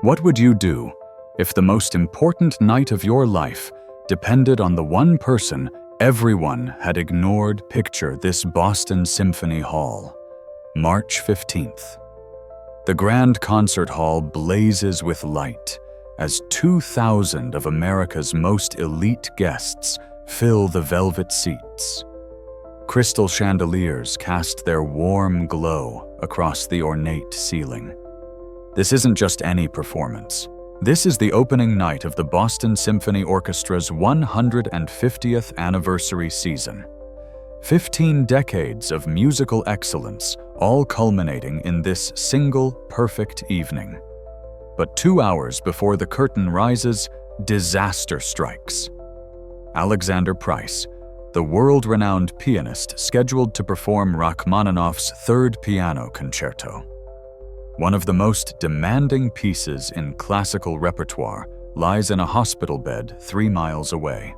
What would you do if the most important night of your life depended on the one person everyone had ignored? Picture this Boston Symphony Hall, March 15th. The Grand Concert Hall blazes with light as 2,000 of America's most elite guests fill the velvet seats. Crystal chandeliers cast their warm glow across the ornate ceiling. This isn't just any performance. This is the opening night of the Boston Symphony Orchestra's 150th anniversary season. 15 decades of musical excellence, all culminating in this single perfect evening. But 2 hours before the curtain rises, disaster strikes. Alexander Price, the world-renowned pianist scheduled to perform Rachmaninoff's Third Piano Concerto, one of the most demanding pieces in classical repertoire, lies in a hospital bed 3 miles away.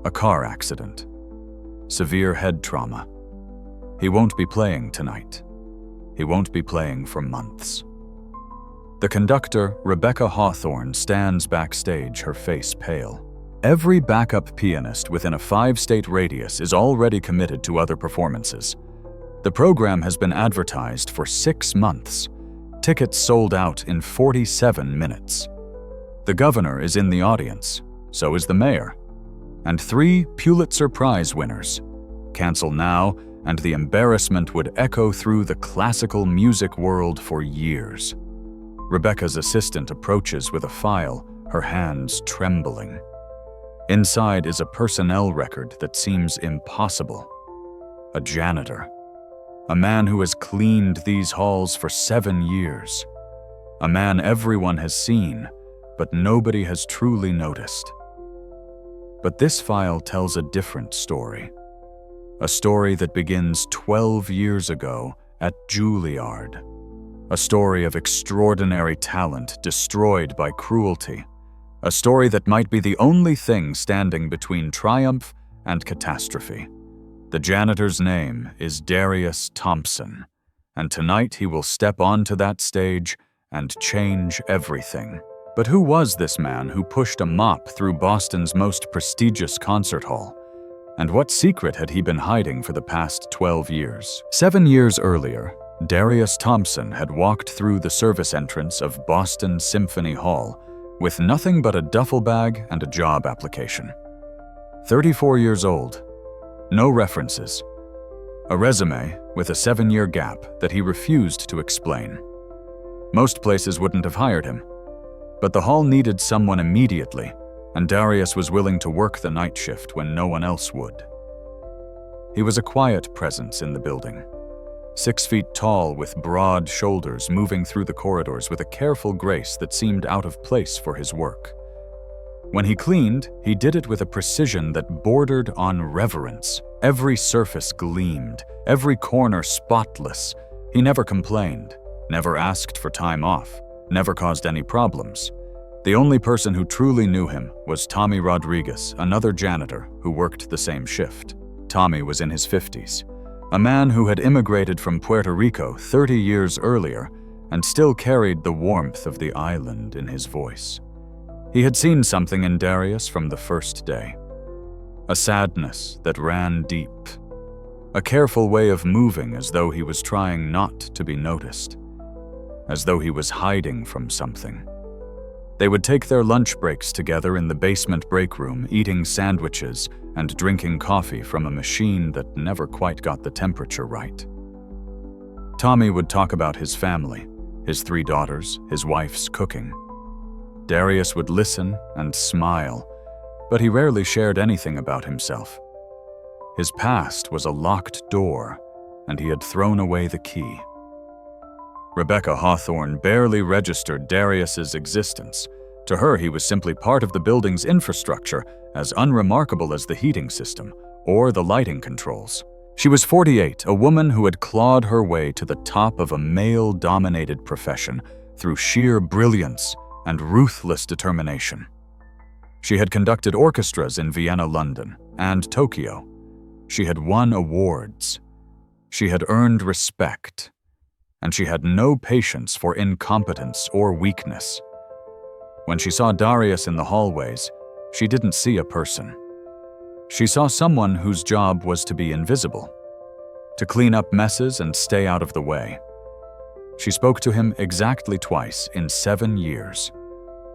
A car accident. Severe head trauma. He won't be playing tonight. He won't be playing for months. The conductor, Rebecca Hawthorne, stands backstage, her face pale. Every backup pianist within a 5-state radius is already committed to other performances. The program has been advertised for 6 months. Tickets sold out in 47 minutes. The governor is in the audience, so is the mayor. And 3 Pulitzer Prize winners. Cancel now, and the embarrassment would echo through the classical music world for years. Rebecca's assistant approaches with a file, her hands trembling. Inside is a personnel record that seems impossible. A janitor. A man who has cleaned these halls for 7 years. A man everyone has seen, but nobody has truly noticed. But this file tells a different story. A story that begins 12 years ago at Juilliard. A story of extraordinary talent destroyed by cruelty. A story that might be the only thing standing between triumph and catastrophe. The janitor's name is Darius Thompson, and tonight he will step onto that stage and change everything. But who was this man who pushed a mop through Boston's most prestigious concert hall? And what secret had he been hiding for the past 12 years? 7 years earlier, Darius Thompson had walked through the service entrance of Boston Symphony Hall with nothing but a duffel bag and a job application. 34 years old. No references. A resume with a 7-year gap that he refused to explain. Most places wouldn't have hired him, but the hall needed someone immediately, and Darius was willing to work the night shift when no one else would. He was a quiet presence in the building, 6 feet tall with broad shoulders, moving through the corridors with a careful grace that seemed out of place for his work. When he cleaned, he did it with a precision that bordered on reverence. Every surface gleamed, every corner spotless. He never complained, never asked for time off, never caused any problems. The only person who truly knew him was Tommy Rodriguez, another janitor who worked the same shift. Tommy was in his 50s, a man who had immigrated from Puerto Rico 30 years earlier and still carried the warmth of the island in his voice. He had seen something in Darius from the first day. A sadness that ran deep. A careful way of moving as though he was trying not to be noticed. As though he was hiding from something. They would take their lunch breaks together in the basement break room, eating sandwiches and drinking coffee from a machine that never quite got the temperature right. Tommy would talk about his family, his 3 daughters, his wife's cooking. Darius would listen and smile, but he rarely shared anything about himself. His past was a locked door, and he had thrown away the key. Rebecca Hawthorne barely registered Darius's existence. To her, he was simply part of the building's infrastructure, as unremarkable as the heating system or the lighting controls. She was 48, a woman who had clawed her way to the top of a male-dominated profession through sheer brilliance and ruthless determination. She had conducted orchestras in Vienna, London, and Tokyo. She had won awards. She had earned respect. and she had no patience for incompetence or weakness. When she saw Darius in the hallways, she didn't see a person. She saw someone whose job was to be invisible, to clean up messes and stay out of the way. She spoke to him exactly twice in 7 years.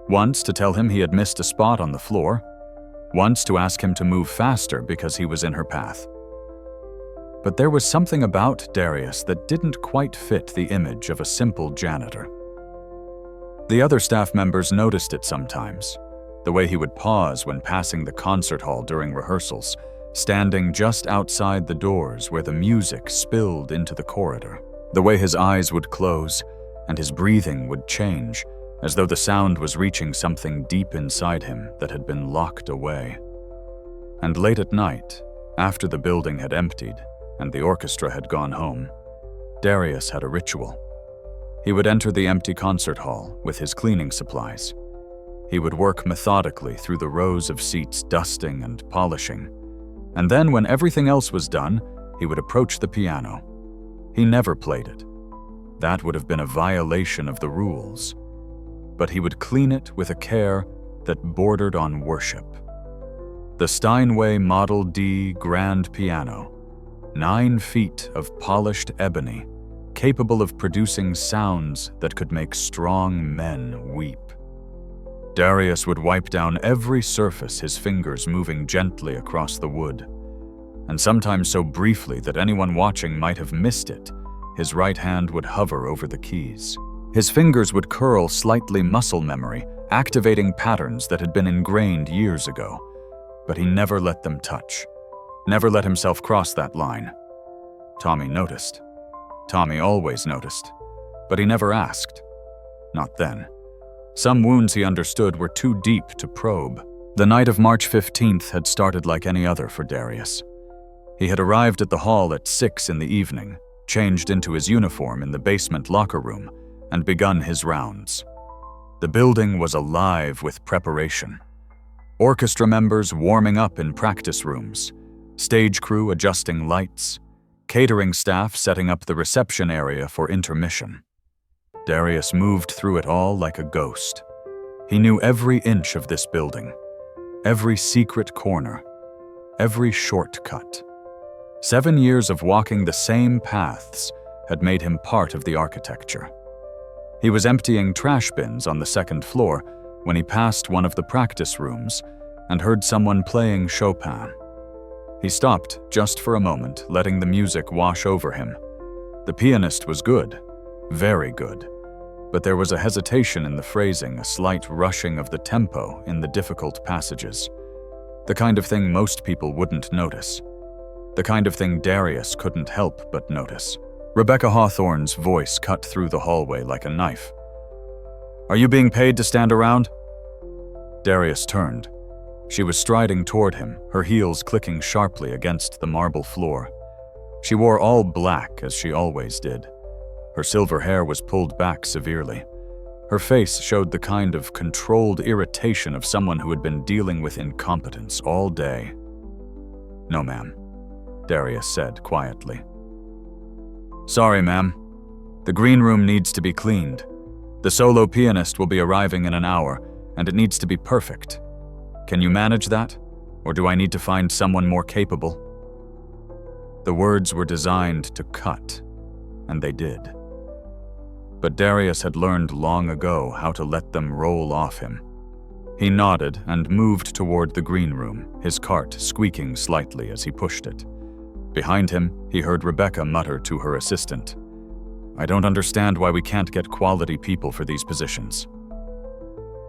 Once to tell him he had missed a spot on the floor, once to ask him to move faster because he was in her path. But there was something about Darius that didn't quite fit the image of a simple janitor. The other staff members noticed it sometimes, the way he would pause when passing the concert hall during rehearsals, standing just outside the doors where the music spilled into the corridor, the way his eyes would close and his breathing would change, as though the sound was reaching something deep inside him that had been locked away. And late at night, after the building had emptied and the orchestra had gone home, Darius had a ritual. He would enter the empty concert hall with his cleaning supplies. He would work methodically through the rows of seats, dusting and polishing. And then, when everything else was done, he would approach the piano. He never played it. That would have been a violation of the rules. But he would clean it with a care that bordered on worship. The Steinway Model D grand piano, 9 feet of polished ebony, capable of producing sounds that could make strong men weep. Darius would wipe down every surface, his fingers moving gently across the wood. And sometimes so briefly that anyone watching might have missed it, his right hand would hover over the keys. His fingers would curl slightly muscle memory, activating patterns that had been ingrained years ago. But he never let them touch, never let himself cross that line. Tommy noticed. Tommy always noticed, but he never asked. Not then. Some wounds he understood were too deep to probe. The night of March 15th had started like any other for Darius. He had arrived at the hall at 6 in the evening, changed into his uniform in the basement locker room, and begun his rounds. The building was alive with preparation. Orchestra members warming up in practice rooms, stage crew adjusting lights, catering staff setting up the reception area for intermission. Darius moved through it all like a ghost. He knew every inch of this building, every secret corner, every shortcut. 7 years of walking the same paths had made him part of the architecture. He was emptying trash bins on the 2nd floor when he passed one of the practice rooms and heard someone playing Chopin. He stopped just for a moment, letting the music wash over him. The pianist was good, very good, but there was a hesitation in the phrasing, a slight rushing of the tempo in the difficult passages. The kind of thing most people wouldn't notice. The kind of thing Darius couldn't help but notice. Rebecca Hawthorne's voice cut through the hallway like a knife. "Are you being paid to stand around?" Darius turned. She was striding toward him, her heels clicking sharply against the marble floor. She wore all black, as she always did. Her silver hair was pulled back severely. Her face showed the kind of controlled irritation of someone who had been dealing with incompetence all day. "No, ma'am," Darius said quietly. "Sorry, ma'am. The green room needs to be cleaned. The solo pianist will be arriving in an hour, and it needs to be perfect. Can you manage that, or do I need to find someone more capable?" The words were designed to cut, and they did. But Darius had learned long ago how to let them roll off him. He nodded and moved toward the green room, his cart squeaking slightly as he pushed it. Behind him, he heard Rebecca mutter to her assistant, "I don't understand why we can't get quality people for these positions."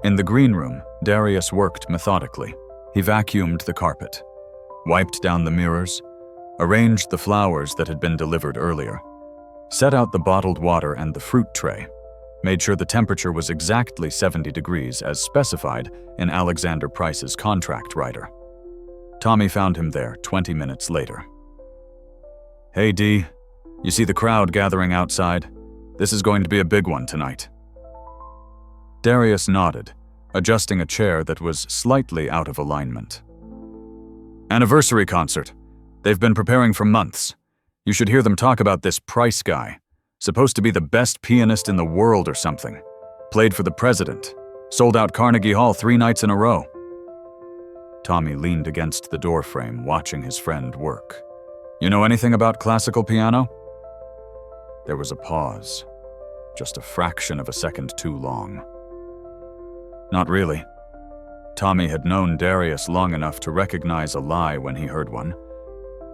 In the green room, Darius worked methodically. He vacuumed the carpet, wiped down the mirrors, arranged the flowers that had been delivered earlier, set out the bottled water and the fruit tray, made sure the temperature was exactly 70 degrees as specified in Alexander Price's contract writer. Tommy found him there 20 minutes later. "Hey, Dee, you see the crowd gathering outside? This is going to be a big one tonight." Darius nodded, adjusting a chair that was slightly out of alignment. "Anniversary concert. They've been preparing for months. You should hear them talk about this Price guy. Supposed to be the best pianist in the world or something. Played for the president. Sold out Carnegie Hall 3 nights in a row. Tommy leaned against the doorframe, watching his friend work. You know anything about classical piano? There was a pause, just a fraction of a second too long. Not really. Tommy had known Darius long enough to recognize a lie when he heard one,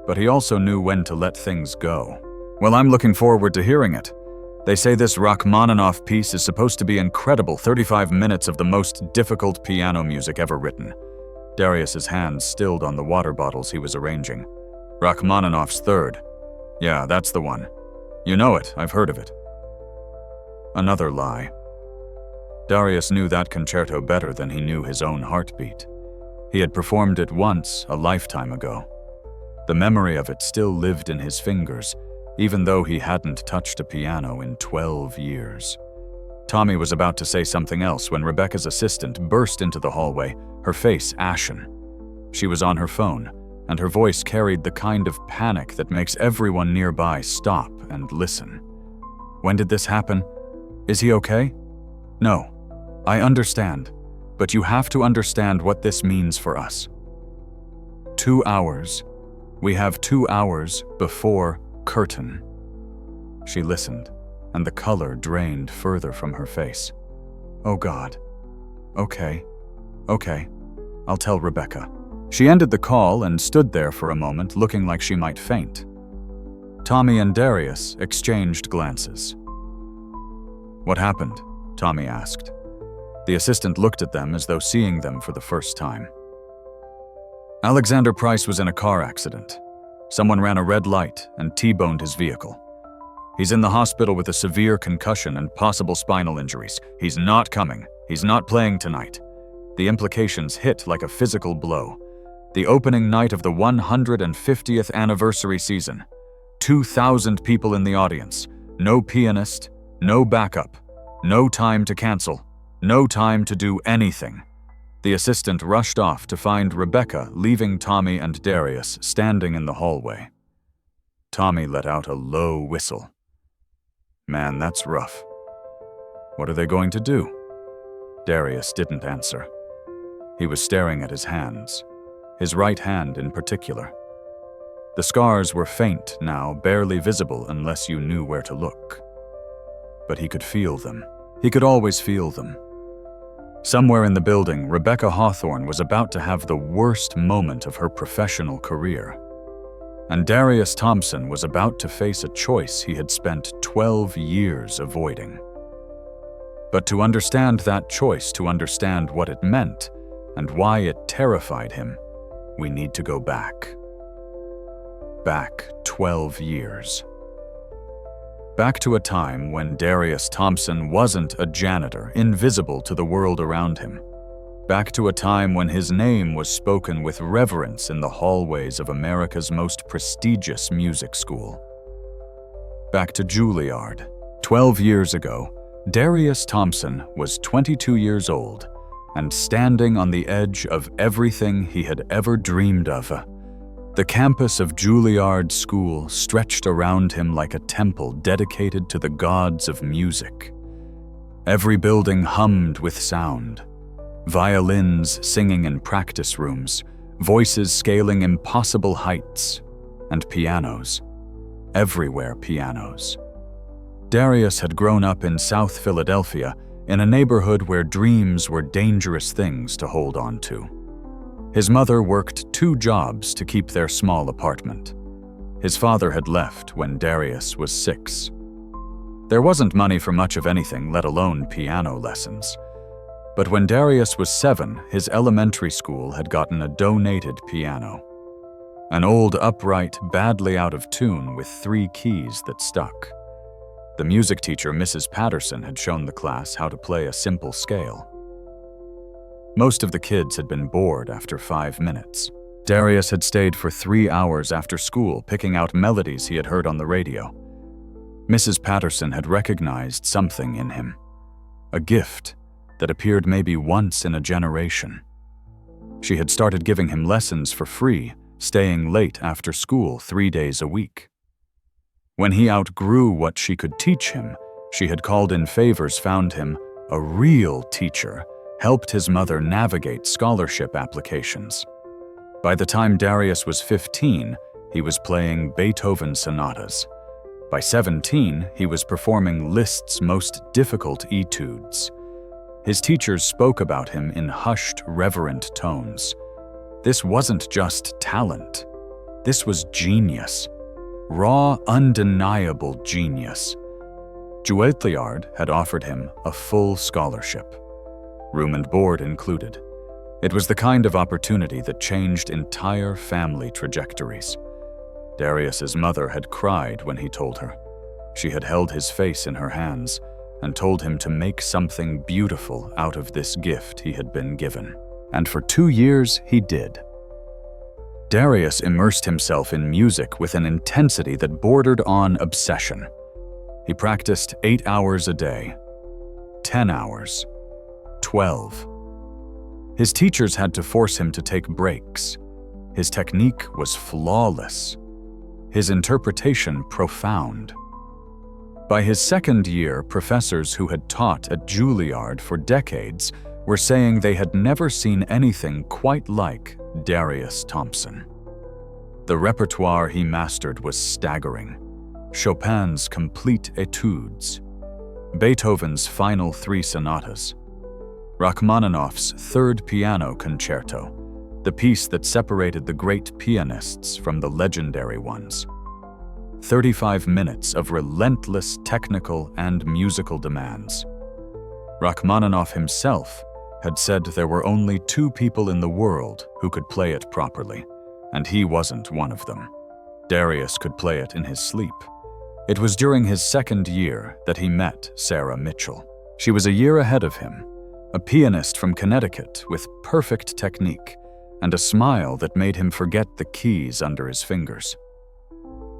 but he also knew when to let things go. Well, I'm looking forward to hearing it. They say this Rachmaninoff piece is supposed to be incredible, 35 minutes of the most difficult piano music ever written. Darius's hands stilled on the water bottles he was arranging. Rachmaninoff's Third. Yeah, that's the one. You know it, I've heard of it. Another lie. Darius knew that concerto better than he knew his own heartbeat. He had performed it once, a lifetime ago. The memory of it still lived in his fingers, even though he hadn't touched a piano in 12 years. Tommy was about to say something else when Rebecca's assistant burst into the hallway, her face ashen. She was on her phone, and her voice carried the kind of panic that makes everyone nearby stop and listen. When did this happen? Is he okay? No, I understand, but you have to understand what this means for us. 2 hours. We have 2 hours before curtain. She listened, and the color drained further from her face. Oh God. Okay. I'll tell Rebecca. She ended the call and stood there for a moment, looking like she might faint. Tommy and Darius exchanged glances. What happened? Tommy asked. The assistant looked at them as though seeing them for the first time. Alexander Price was in a car accident. Someone ran a red light and T-boned his vehicle. He's in the hospital with a severe concussion and possible spinal injuries. He's not coming. He's not playing tonight. The implications hit like a physical blow. The opening night of the 150th anniversary season. 2,000 people in the audience. No pianist, no backup, no time to cancel, no time to do anything. The assistant rushed off to find Rebecca, leaving Tommy and Darius standing in the hallway. Tommy let out a low whistle. Man, that's rough. What are they going to do? Darius didn't answer. He was staring at his hands, his right hand in particular. The scars were faint now, barely visible unless you knew where to look. But he could feel them. He could always feel them. Somewhere in the building, Rebecca Hawthorne was about to have the worst moment of her professional career. And Darius Thompson was about to face a choice he had spent 12 years avoiding. But to understand that choice, to understand what it meant, and why it terrified him, we need to go back. Back 12 years. Back to a time when Darius Thompson wasn't a janitor, invisible to the world around him. Back to a time when his name was spoken with reverence in the hallways of America's most prestigious music school. Back to Juilliard. 12 years ago, Darius Thompson was 22 years old and standing on the edge of everything he had ever dreamed of. The campus of Juilliard School stretched around him like a temple dedicated to the gods of music. Every building hummed with sound. Violins singing in practice rooms, voices scaling impossible heights, and pianos. Everywhere pianos. Darius had grown up in South Philadelphia, in a neighborhood where dreams were dangerous things to hold on to. His mother worked 2 jobs to keep their small apartment. His father had left when Darius was 6. There wasn't money for much of anything, let alone piano lessons. But when Darius was 7, his elementary school had gotten a donated piano. An old upright, badly out of tune with 3 keys that stuck. The music teacher, Mrs. Patterson, had shown the class how to play a simple scale. Most of the kids had been bored after 5 minutes. Darius had stayed for 3 hours after school, picking out melodies he had heard on the radio. Mrs. Patterson had recognized something in him. A gift that appeared maybe once in a generation. She had started giving him lessons for free, staying late after school 3 days a week. When he outgrew what she could teach him, she had called in favors, found him a real teacher, helped his mother navigate scholarship applications. By the time Darius was 15, he was playing Beethoven sonatas. By 17, he was performing Liszt's most difficult etudes. His teachers spoke about him in hushed, reverent tones. This wasn't just talent. This was genius. Raw, undeniable genius. Juilliard had offered him a full scholarship, room and board included. It was the kind of opportunity that changed entire family trajectories. Darius's mother had cried when he told her. She had held his face in her hands and told him to make something beautiful out of this gift he had been given. And for 2 years, he did. Darius immersed himself in music with an intensity that bordered on obsession. He practiced 8 hours a day, 10 hours, 12. His teachers had to force him to take breaks. His technique was flawless. His interpretation profound. By his second year, professors who had taught at Juilliard for decades were saying they had never seen anything quite like Darius Thompson. The repertoire he mastered was staggering. Chopin's complete etudes, Beethoven's final 3 sonatas, Rachmaninoff's Third Piano Concerto, the piece that separated the great pianists from the legendary ones. 35 minutes of relentless technical and musical demands. Rachmaninoff himself had said there were only 2 people in the world who could play it properly, and he wasn't one of them. Darius could play it in his sleep. It was during his second year that he met Sarah Mitchell. She was a year ahead of him, a pianist from Connecticut with perfect technique and a smile that made him forget the keys under his fingers.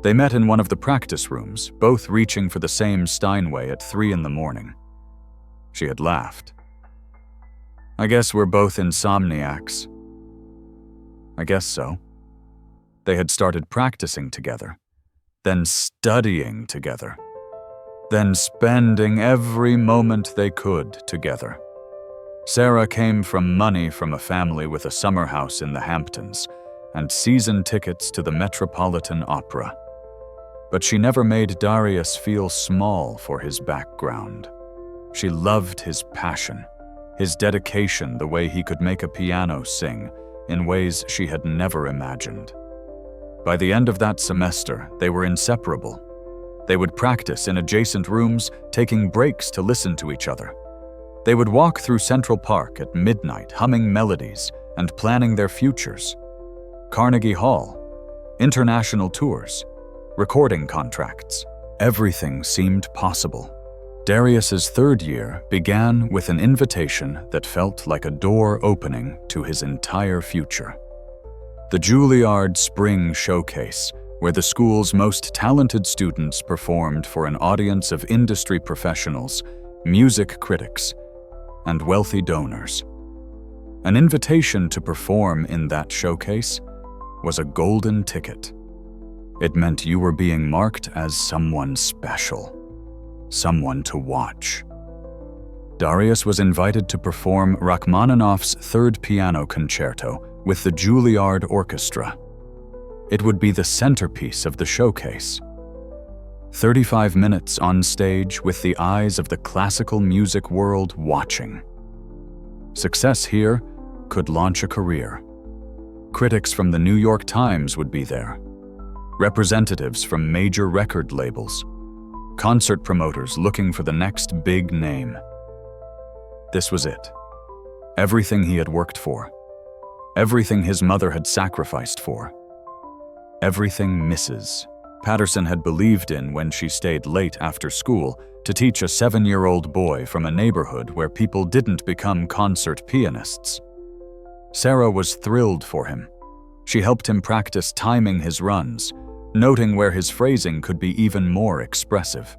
They met in one of the practice rooms, both reaching for the same Steinway at 3 in the morning. She had laughed. "I guess we're both insomniacs." I guess so. They had started practicing together, then studying together, then spending every moment they could together. Sarah came from money from a family with a summer house in the Hamptons and season tickets to the Metropolitan Opera. But she never made Darius feel small for his background. She loved his passion, his dedication, the way he could make a piano sing in ways she had never imagined. By the end of that semester, they were inseparable. They would practice in adjacent rooms, taking breaks to listen to each other. They would walk through Central Park at midnight, humming melodies and planning their futures. Carnegie Hall, international tours, recording contracts. Everything seemed possible. Darius's third year began with an invitation that felt like a door opening to his entire future. The Juilliard Spring Showcase, where the school's most talented students performed for an audience of industry professionals, music critics, and wealthy donors. An invitation to perform in that showcase was a golden ticket. It meant you were being marked as someone special, someone to watch. Darius was invited to perform Rachmaninoff's Third Piano Concerto with the Juilliard Orchestra. It would be the centerpiece of the showcase. 35 minutes on stage with the eyes of the classical music world watching. Success here could launch a career. Critics from the New York Times would be there. Representatives from major record labels. Concert promoters looking for the next big name. This was it. Everything he had worked for. Everything his mother had sacrificed for. Everything Mrs. Patterson had believed in when she stayed late after school to teach a 7-year-old boy from a neighborhood where people didn't become concert pianists. Sarah was thrilled for him. She helped him practice timing his runs, noting where his phrasing could be even more expressive.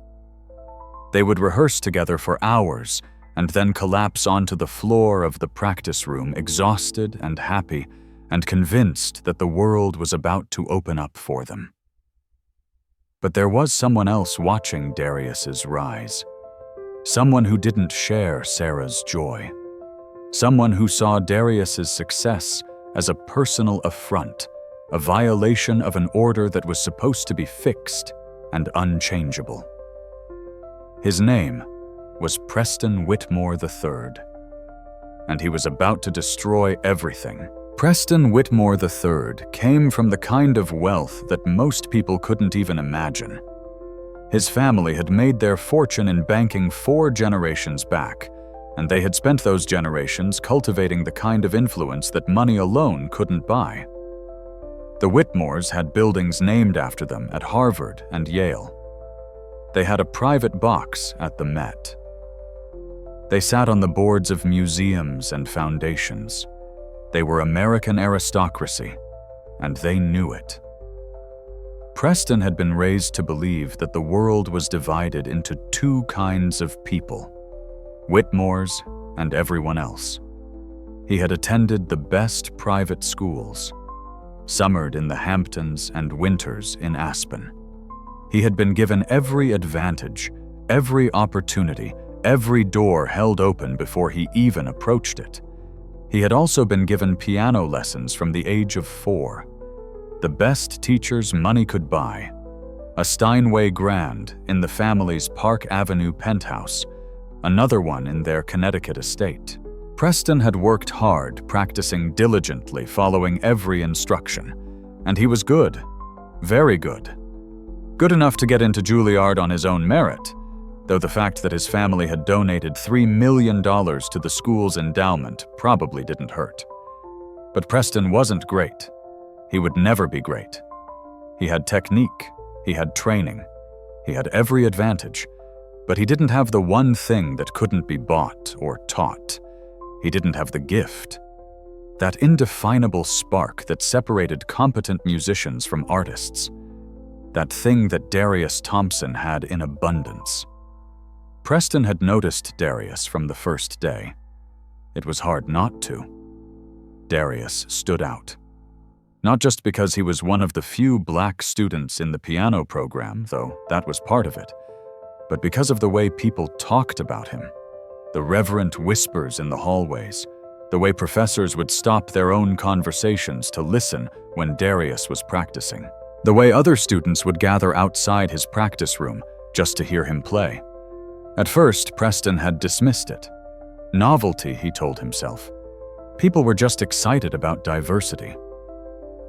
They would rehearse together for hours and then collapse onto the floor of the practice room, exhausted and happy, and convinced that the world was about to open up for them. But there was someone else watching Darius's rise. Someone who didn't share Sarah's joy. Someone who saw Darius's success as a personal affront, a violation of an order that was supposed to be fixed and unchangeable. His name was Preston Whitmore III, and he was about to destroy everything. Preston Whitmore III came from the kind of wealth that most people couldn't even imagine. His family had made their fortune in banking 4 generations back, and they had spent those generations cultivating the kind of influence that money alone couldn't buy. The Whitmores had buildings named after them at Harvard and Yale. They had a private box at the Met. They sat on the boards of museums and foundations. They were American aristocracy, and they knew it. Preston had been raised to believe that the world was divided into 2 kinds of people: Whitmores and everyone else. He had attended the best private schools, summered in the Hamptons and winters in Aspen. He had been given every advantage, every opportunity, every door held open before he even approached it. He had also been given piano lessons from the age of 4. The best teachers money could buy. A Steinway Grand in the family's Park Avenue penthouse, another one in their Connecticut estate. Preston had worked hard, practicing diligently, following every instruction. And he was good, very good. Good enough to get into Juilliard on his own merit, though the fact that his family had donated $3 million to the school's endowment probably didn't hurt. But Preston wasn't great. He would never be great. He had technique, he had training, he had every advantage, but he didn't have the one thing that couldn't be bought or taught. He didn't have the gift. That indefinable spark that separated competent musicians from artists. That thing that Darius Thompson had in abundance. Preston had noticed Darius from the first day. It was hard not to. Darius stood out. Not just because he was one of the few black students in the piano program, though that was part of it, but because of the way people talked about him. The reverent whispers in the hallways, the way professors would stop their own conversations to listen when Darius was practicing, the way other students would gather outside his practice room just to hear him play. At first, Preston had dismissed it. Novelty, he told himself. People were just excited about diversity.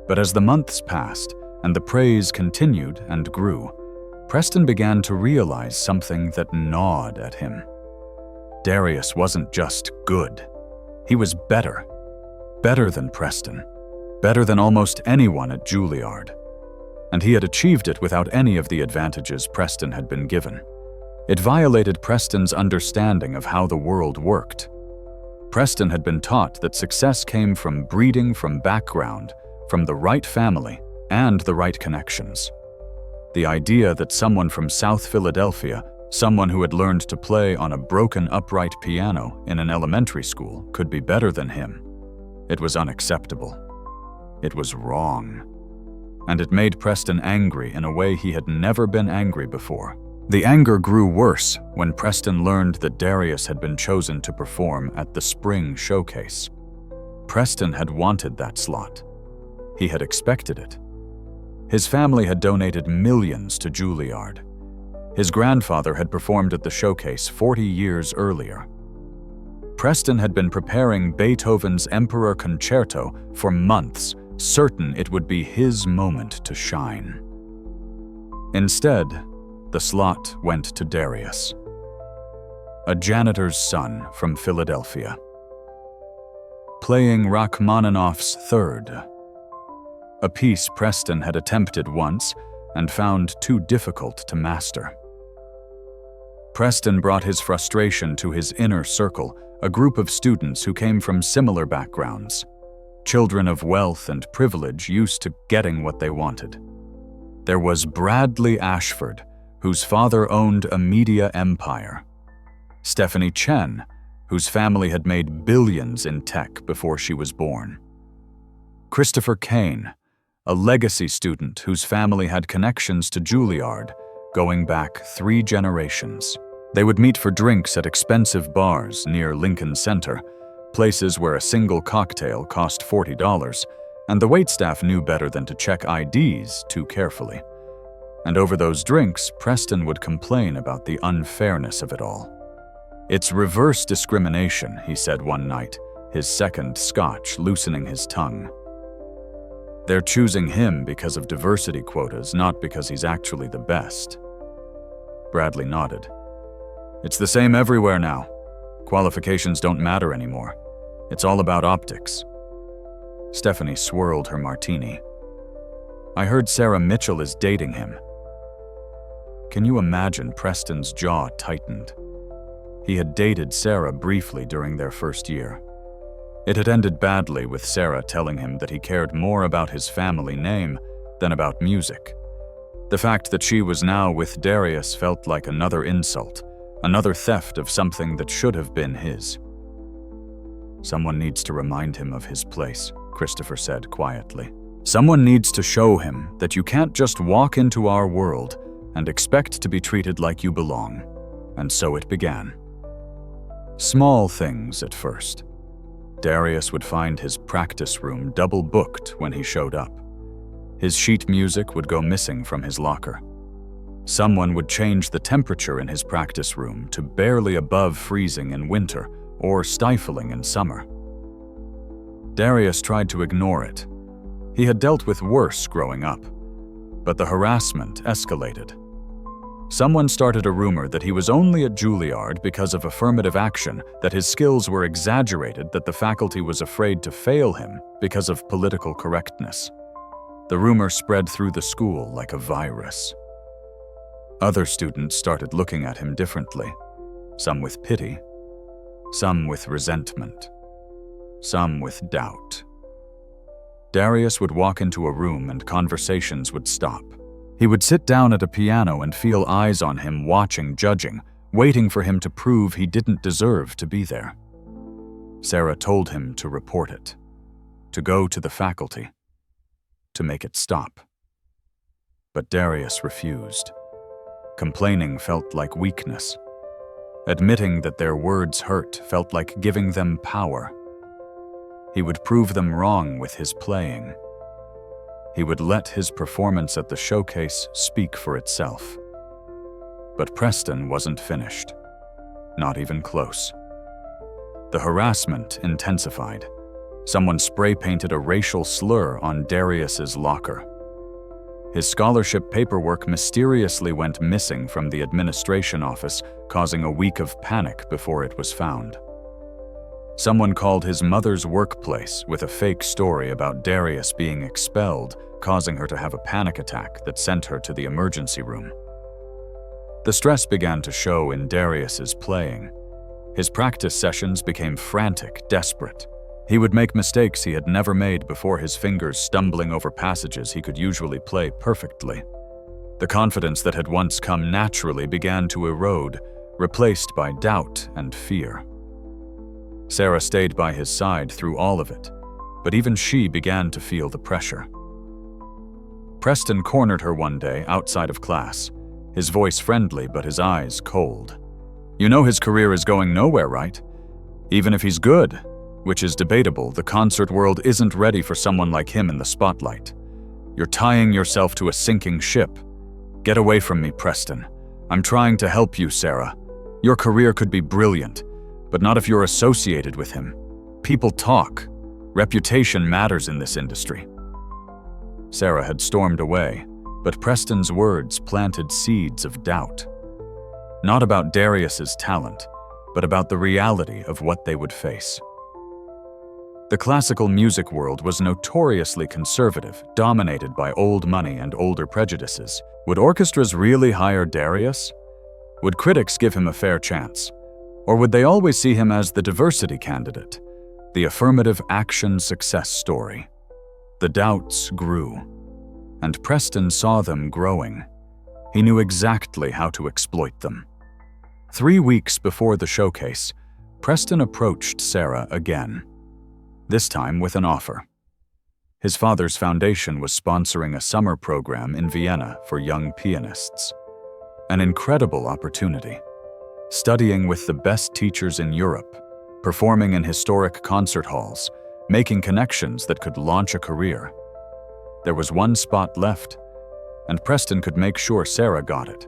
But as the months passed and the praise continued and grew, Preston began to realize something that gnawed at him. Darius wasn't just good. He was better. Better than Preston. Better than almost anyone at Juilliard. And he had achieved it without any of the advantages Preston had been given. It violated Preston's understanding of how the world worked. Preston had been taught that success came from breeding from background, from the right family, and the right connections. The idea that someone from South Philadelphia, someone who had learned to play on a broken upright piano in an elementary school, could be better than him. It was unacceptable. It was wrong. And it made Preston angry in a way he had never been angry before. The anger grew worse when Preston learned that Darius had been chosen to perform at the spring showcase. Preston had wanted that slot. He had expected it. His family had donated millions to Juilliard. His grandfather had performed at the showcase 40 years earlier. Preston had been preparing Beethoven's Emperor Concerto for months, certain it would be his moment to shine. Instead, the slot went to Darius, a janitor's son from Philadelphia, playing Rachmaninoff's Third, a piece Preston had attempted once and found too difficult to master. Preston brought his frustration to his inner circle, a group of students who came from similar backgrounds, children of wealth and privilege used to getting what they wanted. There was Bradley Ashford, whose father owned a media empire. Stephanie Chen, whose family had made billions in tech before she was born. Christopher Kane, a legacy student whose family had connections to Juilliard, going back 3 generations. They would meet for drinks at expensive bars near Lincoln Center, places where a single cocktail cost $40, and the waitstaff knew better than to check IDs too carefully. And over those drinks, Preston would complain about the unfairness of it all. "It's reverse discrimination," he said one night, his second scotch loosening his tongue. "They're choosing him because of diversity quotas, not because he's actually the best." Bradley nodded. "It's the same everywhere now. Qualifications don't matter anymore. It's all about optics." Stephanie swirled her martini. "I heard Sarah Mitchell is dating him." Can you imagine? Preston's jaw tightened. He had dated Sarah briefly during their first year. It had ended badly, with Sarah telling him that he cared more about his family name than about music. The fact that she was now with Darius felt like another insult, another theft of something that should have been his. "Someone needs to remind him of his place," Christopher said quietly. "Someone needs to show him that you can't just walk into our world and expect to be treated like you belong." And so it began. Small things at first. Darius would find his practice room double-booked when he showed up. His sheet music would go missing from his locker. Someone would change the temperature in his practice room to barely above freezing in winter or stifling in summer. Darius tried to ignore it. He had dealt with worse growing up, but the harassment escalated. Someone started a rumor that he was only at Juilliard because of affirmative action, that his skills were exaggerated, that the faculty was afraid to fail him because of political correctness. The rumor spread through the school like a virus. Other students started looking at him differently, some with pity, some with resentment, some with doubt. Darius would walk into a room and conversations would stop. He would sit down at a piano and feel eyes on him, watching, judging, waiting for him to prove he didn't deserve to be there. Sarah told him to report it, to go to the faculty, to make it stop. But Darius refused. Complaining felt like weakness. Admitting that their words hurt felt like giving them power. He would prove them wrong with his playing. He would let his performance at the showcase speak for itself. But Preston wasn't finished. Not even close. The harassment intensified. Someone spray-painted a racial slur on Darius's locker. His scholarship paperwork mysteriously went missing from the administration office, causing a week of panic before it was found. Someone called his mother's workplace with a fake story about Darius being expelled, causing her to have a panic attack that sent her to the emergency room. The stress began to show in Darius's playing. His practice sessions became frantic, desperate. He would make mistakes he had never made before, his fingers stumbling over passages he could usually play perfectly. The confidence that had once come naturally began to erode, replaced by doubt and fear. Sarah stayed by his side through all of it, but even she began to feel the pressure. Preston cornered her one day outside of class, his voice friendly but his eyes cold. "You know his career is going nowhere, right? Even if he's good, which is debatable, the concert world isn't ready for someone like him in the spotlight. You're tying yourself to a sinking ship. Get away from me, Preston. I'm trying to help you, Sarah. Your career could be brilliant, but not if you're associated with him. People talk. Reputation matters in this industry." Sarah had stormed away, but Preston's words planted seeds of doubt. Not about Darius's talent, but about the reality of what they would face. The classical music world was notoriously conservative, dominated by old money and older prejudices. Would orchestras really hire Darius? Would critics give him a fair chance? Or would they always see him as the diversity candidate, the affirmative action success story? The doubts grew, and Preston saw them growing. He knew exactly how to exploit them. 3 weeks before the showcase, Preston approached Sarah again, this time with an offer. His father's foundation was sponsoring a summer program in Vienna for young pianists. An incredible opportunity. Studying with the best teachers in Europe, performing in historic concert halls, making connections that could launch a career. There was one spot left, and Preston could make sure Sarah got it.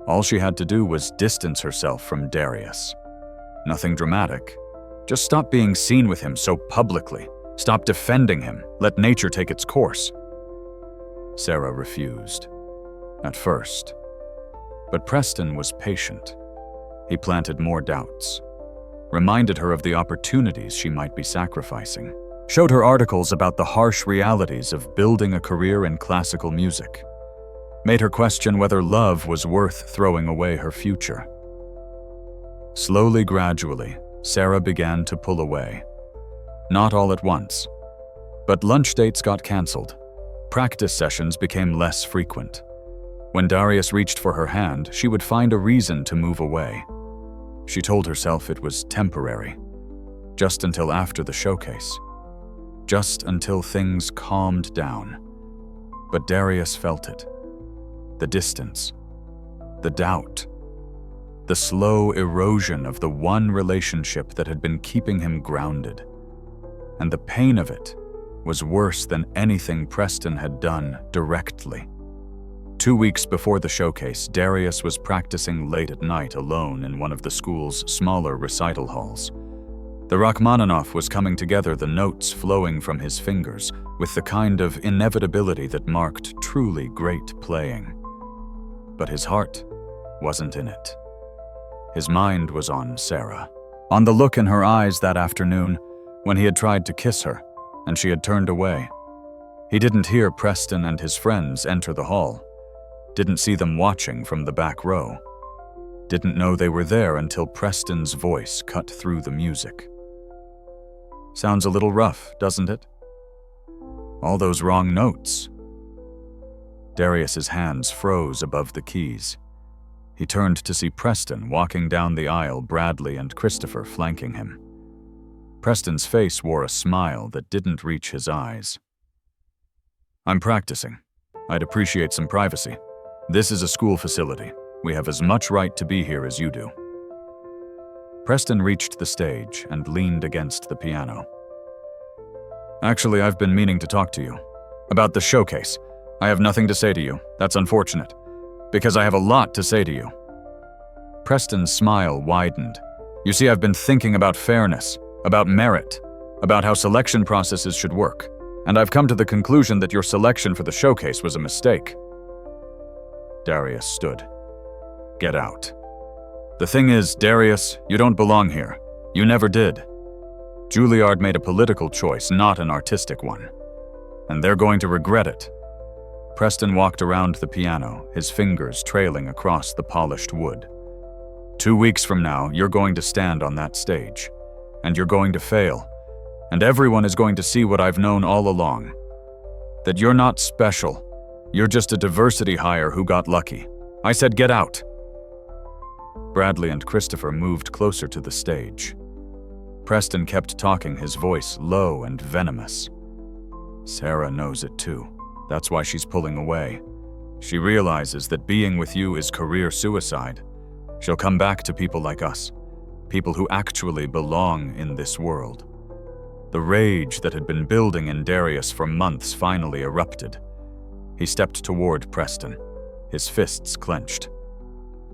All she had to do was distance herself from Darius. Nothing dramatic. Just stop being seen with him so publicly. Stop defending him. Let nature take its course. Sarah refused. At first. But Preston was patient. He planted more doubts. Reminded her of the opportunities she might be sacrificing. Showed her articles about the harsh realities of building a career in classical music. Made her question whether love was worth throwing away her future. Slowly, gradually, Sarah began to pull away. Not all at once. But lunch dates got canceled. Practice sessions became less frequent. When Darius reached for her hand, she would find a reason to move away. She told herself it was temporary. Just until after the showcase. Just until things calmed down. But Darius felt it. The distance. The doubt. The slow erosion of the one relationship that had been keeping him grounded. And the pain of it was worse than anything Preston had done directly. 2 weeks before the showcase, Darius was practicing late at night alone in one of the school's smaller recital halls. The Rachmaninoff was coming together, the notes flowing from his fingers, with the kind of inevitability that marked truly great playing. But his heart wasn't in it. His mind was on Sarah, on the look in her eyes that afternoon when he had tried to kiss her and she had turned away. He didn't hear Preston and his friends enter the hall, didn't see them watching from the back row, didn't know they were there until Preston's voice cut through the music. Sounds a little rough, doesn't it? All those wrong notes. Darius's hands froze above the keys. He turned to see Preston walking down the aisle, Bradley and Christopher flanking him. Preston's face wore a smile that didn't reach his eyes. "I'm practicing. I'd appreciate some privacy. This is a school facility. We have as much right to be here as you do." Preston reached the stage and leaned against the piano. "Actually, I've been meaning to talk to you. About the showcase. I have nothing to say to you. That's unfortunate. Because I have a lot to say to you." Preston's smile widened. "You see, I've been thinking about fairness, about merit, about how selection processes should work, and I've come to the conclusion that your selection for the showcase was a mistake." Darius stood. "Get out." "The thing is, Darius, you don't belong here. You never did. Juilliard made a political choice, not an artistic one. And they're going to regret it." Preston walked around the piano, his fingers trailing across the polished wood. 2 weeks from now, you're going to stand on that stage. And you're going to fail. And everyone is going to see what I've known all along. That you're not special. You're just a diversity hire who got lucky. I said get out." Bradley and Christopher moved closer to the stage. Preston kept talking, his voice low and venomous. "Sarah knows it too. That's why she's pulling away. She realizes that being with you is career suicide. She'll come back to people like us, people who actually belong in this world." The rage that had been building in Darius for months finally erupted. He stepped toward Preston, his fists clenched.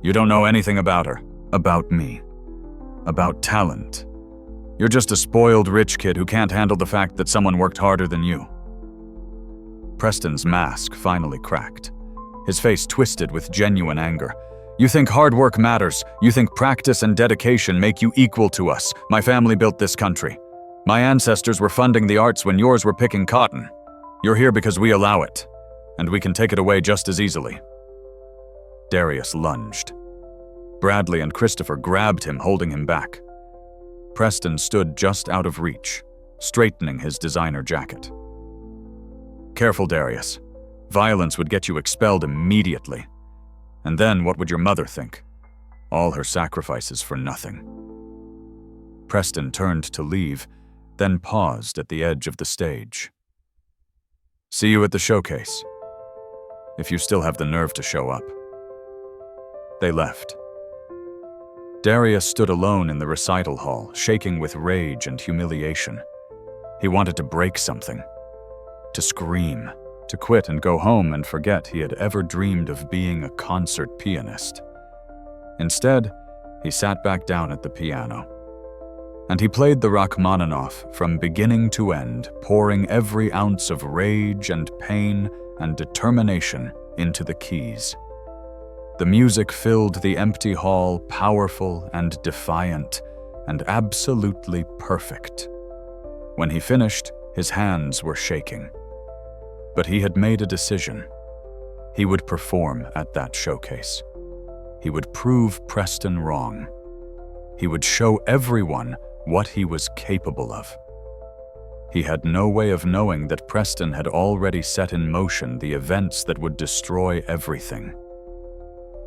"You don't know anything about her, about me, about talent. You're just a spoiled rich kid who can't handle the fact that someone worked harder than you." Preston's mask finally cracked. His face twisted with genuine anger. "You think hard work matters. You think practice and dedication make you equal to us. My family built this country. My ancestors were funding the arts when yours were picking cotton. You're here because we allow it, and we can take it away just as easily." Darius lunged. Bradley and Christopher grabbed him, holding him back. Preston stood just out of reach, straightening his designer jacket. "Careful, Darius. Violence would get you expelled immediately. And then what would your mother think? All her sacrifices for nothing." Preston turned to leave, then paused at the edge of the stage. See you at the showcase. If you still have the nerve to show up. They left. Darius stood alone in the recital hall, shaking with rage and humiliation. He wanted to break something, to scream, to quit and go home and forget he had ever dreamed of being a concert pianist. Instead, he sat back down at the piano. And he played the Rachmaninoff from beginning to end, pouring every ounce of rage and pain and determination into the keys. The music filled the empty hall, powerful and defiant, and absolutely perfect. When he finished, his hands were shaking. But he had made a decision. He would perform at that showcase. He would prove Preston wrong. He would show everyone what he was capable of. He had no way of knowing that Preston had already set in motion the events that would destroy everything.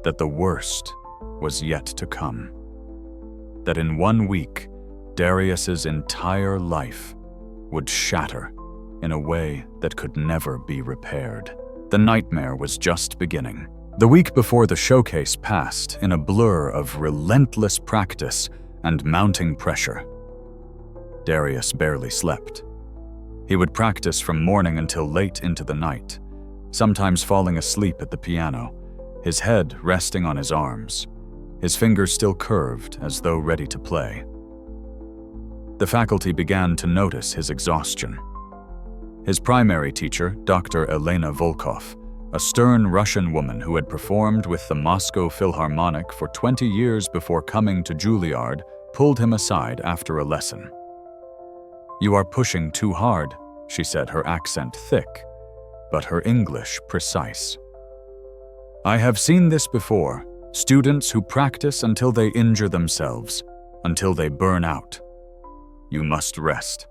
That the worst was yet to come. That in 1 week, Darius's entire life would shatter in a way that could never be repaired. The nightmare was just beginning. The week before the showcase passed in a blur of relentless practice and mounting pressure. Darius barely slept. He would practice from morning until late into the night, sometimes falling asleep at the piano, his head resting on his arms, his fingers still curved as though ready to play. The faculty began to notice his exhaustion. His primary teacher, Dr. Elena Volkov, a stern Russian woman who had performed with the Moscow Philharmonic for 20 years before coming to Juilliard, pulled him aside after a lesson. "You are pushing too hard," she said, her accent thick, but her English precise. "I have seen this before, students who practice until they injure themselves, until they burn out. You must rest."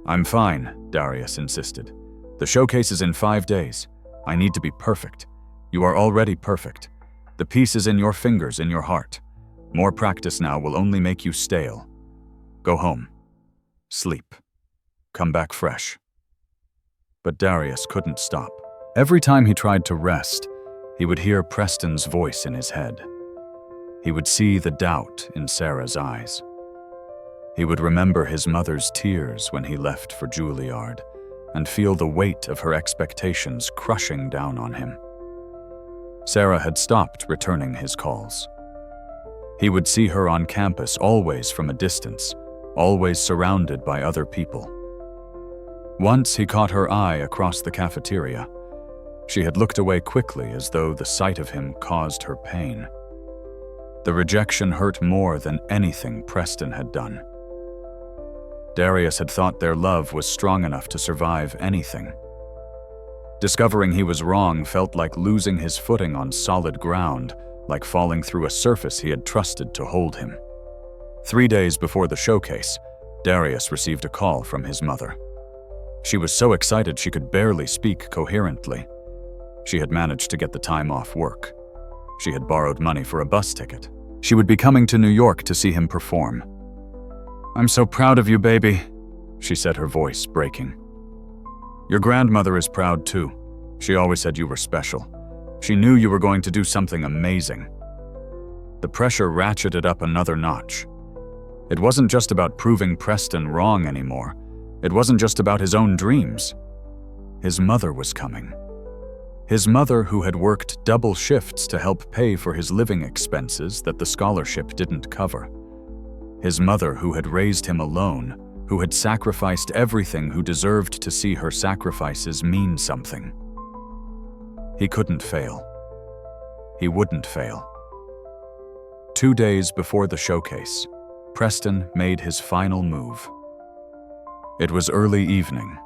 "I'm fine," Darius insisted. "The showcase is in 5 days. I need to be perfect. You are already perfect. The piece is in your fingers, in your heart. More practice now will only make you stale. Go home. Sleep. Come back fresh." But Darius couldn't stop. Every time he tried to rest, he would hear Preston's voice in his head. He would see the doubt in Sarah's eyes. He would remember his mother's tears when he left for Juilliard and feel the weight of her expectations crushing down on him. Sarah had stopped returning his calls. He would see her on campus, always from a distance, always surrounded by other people. Once he caught her eye across the cafeteria. She had looked away quickly as though the sight of him caused her pain. The rejection hurt more than anything Preston had done. Darius had thought their love was strong enough to survive anything. Discovering he was wrong felt like losing his footing on solid ground, like falling through a surface he had trusted to hold him. 3 days before the showcase, Darius received a call from his mother. She was so excited she could barely speak coherently. She had managed to get the time off work. She had borrowed money for a bus ticket. She would be coming to New York to see him perform. "I'm so proud of you, baby," she said, her voice breaking. "Your grandmother is proud too. She always said you were special. She knew you were going to do something amazing." The pressure ratcheted up another notch. It wasn't just about proving Preston wrong anymore. It wasn't just about his own dreams. His mother was coming. His mother, who had worked double shifts to help pay for his living expenses that the scholarship didn't cover. His mother, who had raised him alone, who had sacrificed everything, who deserved to see her sacrifices mean something. He couldn't fail. He wouldn't fail. 2 days before the showcase, Preston made his final move. It was early evening.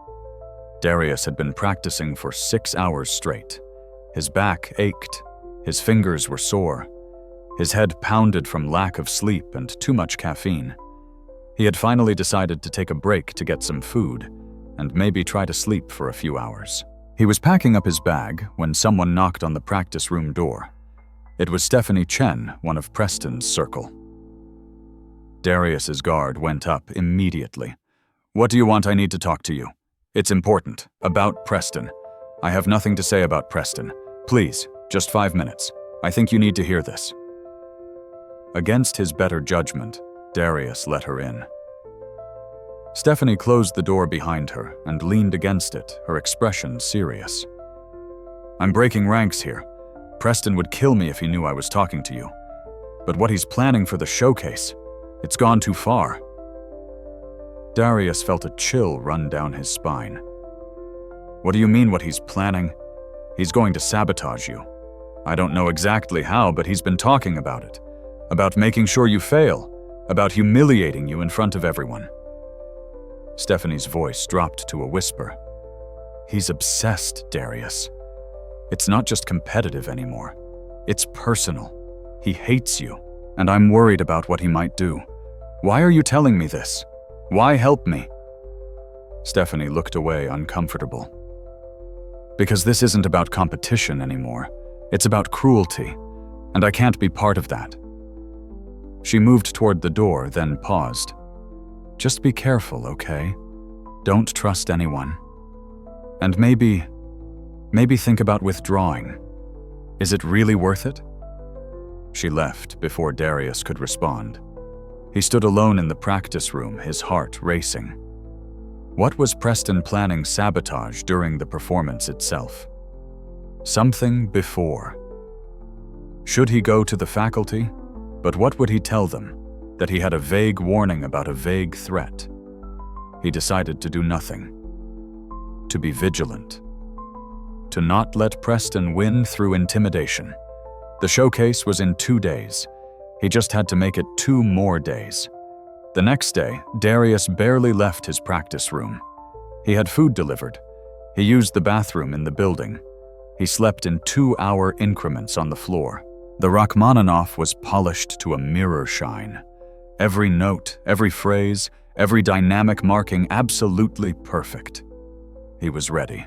Darius had been practicing for 6 hours straight. His back ached, his fingers were sore, his head pounded from lack of sleep and too much caffeine. He had finally decided to take a break to get some food and maybe try to sleep for a few hours. He was packing up his bag when someone knocked on the practice room door. It was Stephanie Chen, one of Preston's circle. Darius's guard went up immediately. "What do you want? I need to talk to you. It's important. About Preston. I have nothing to say about Preston. Please, just 5 minutes. I think you need to hear this." Against his better judgment, Darius let her in. Stephanie closed the door behind her and leaned against it, her expression serious. "I'm breaking ranks here. Preston would kill me if he knew I was talking to you. But what he's planning for the showcase, it's gone too far." Darius felt a chill run down his spine. "What do you mean what he's planning? He's going to sabotage you. I don't know exactly how, but he's been talking about it. About making sure you fail. About humiliating you in front of everyone." Stephanie's voice dropped to a whisper. "He's obsessed, Darius. It's not just competitive anymore. It's personal. He hates you, and I'm worried about what he might do. Why are you telling me this? Why help me?" Stephanie looked away, uncomfortable. "Because this isn't about competition anymore. It's about cruelty, and I can't be part of that." She moved toward the door, then paused. "Just be careful, okay? Don't trust anyone. And maybe think about withdrawing. Is it really worth it?" She left before Darius could respond. He stood alone in the practice room, his heart racing. What was Preston planning sabotage during the performance itself? Something before. Should he go to the faculty? But what would he tell them? That he had a vague warning about a vague threat. He decided to do nothing. To be vigilant. To not let Preston win through intimidation. The showcase was in 2 days. He just had to make it 2 more days. The next day, Darius barely left his practice room. He had food delivered. He used the bathroom in the building. He slept in 2-hour increments on the floor. The Rachmaninoff was polished to a mirror shine. Every note, every phrase, every dynamic marking absolutely perfect. He was ready.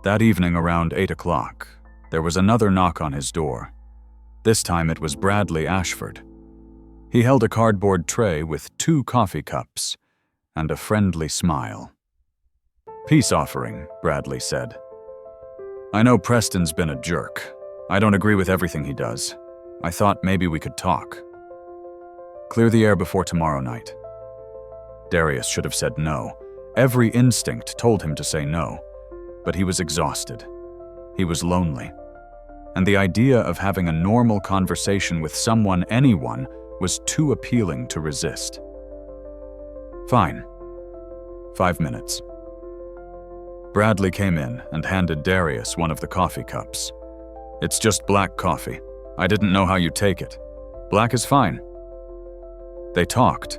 That evening around 8 o'clock, there was another knock on his door. This time it was Bradley Ashford. He held a cardboard tray with 2 coffee cups and a friendly smile. "Peace offering," Bradley said. "I know Preston's been a jerk. I don't agree with everything he does. I thought maybe we could talk. Clear the air before tomorrow night." Darius should have said no. Every instinct told him to say no. But he was exhausted. He was lonely. And the idea of having a normal conversation with someone, anyone, was too appealing to resist. "Fine. 5 minutes." Bradley came in and handed Darius one of the coffee cups. "It's just black coffee. I didn't know how you'd take it. Black is fine." They talked.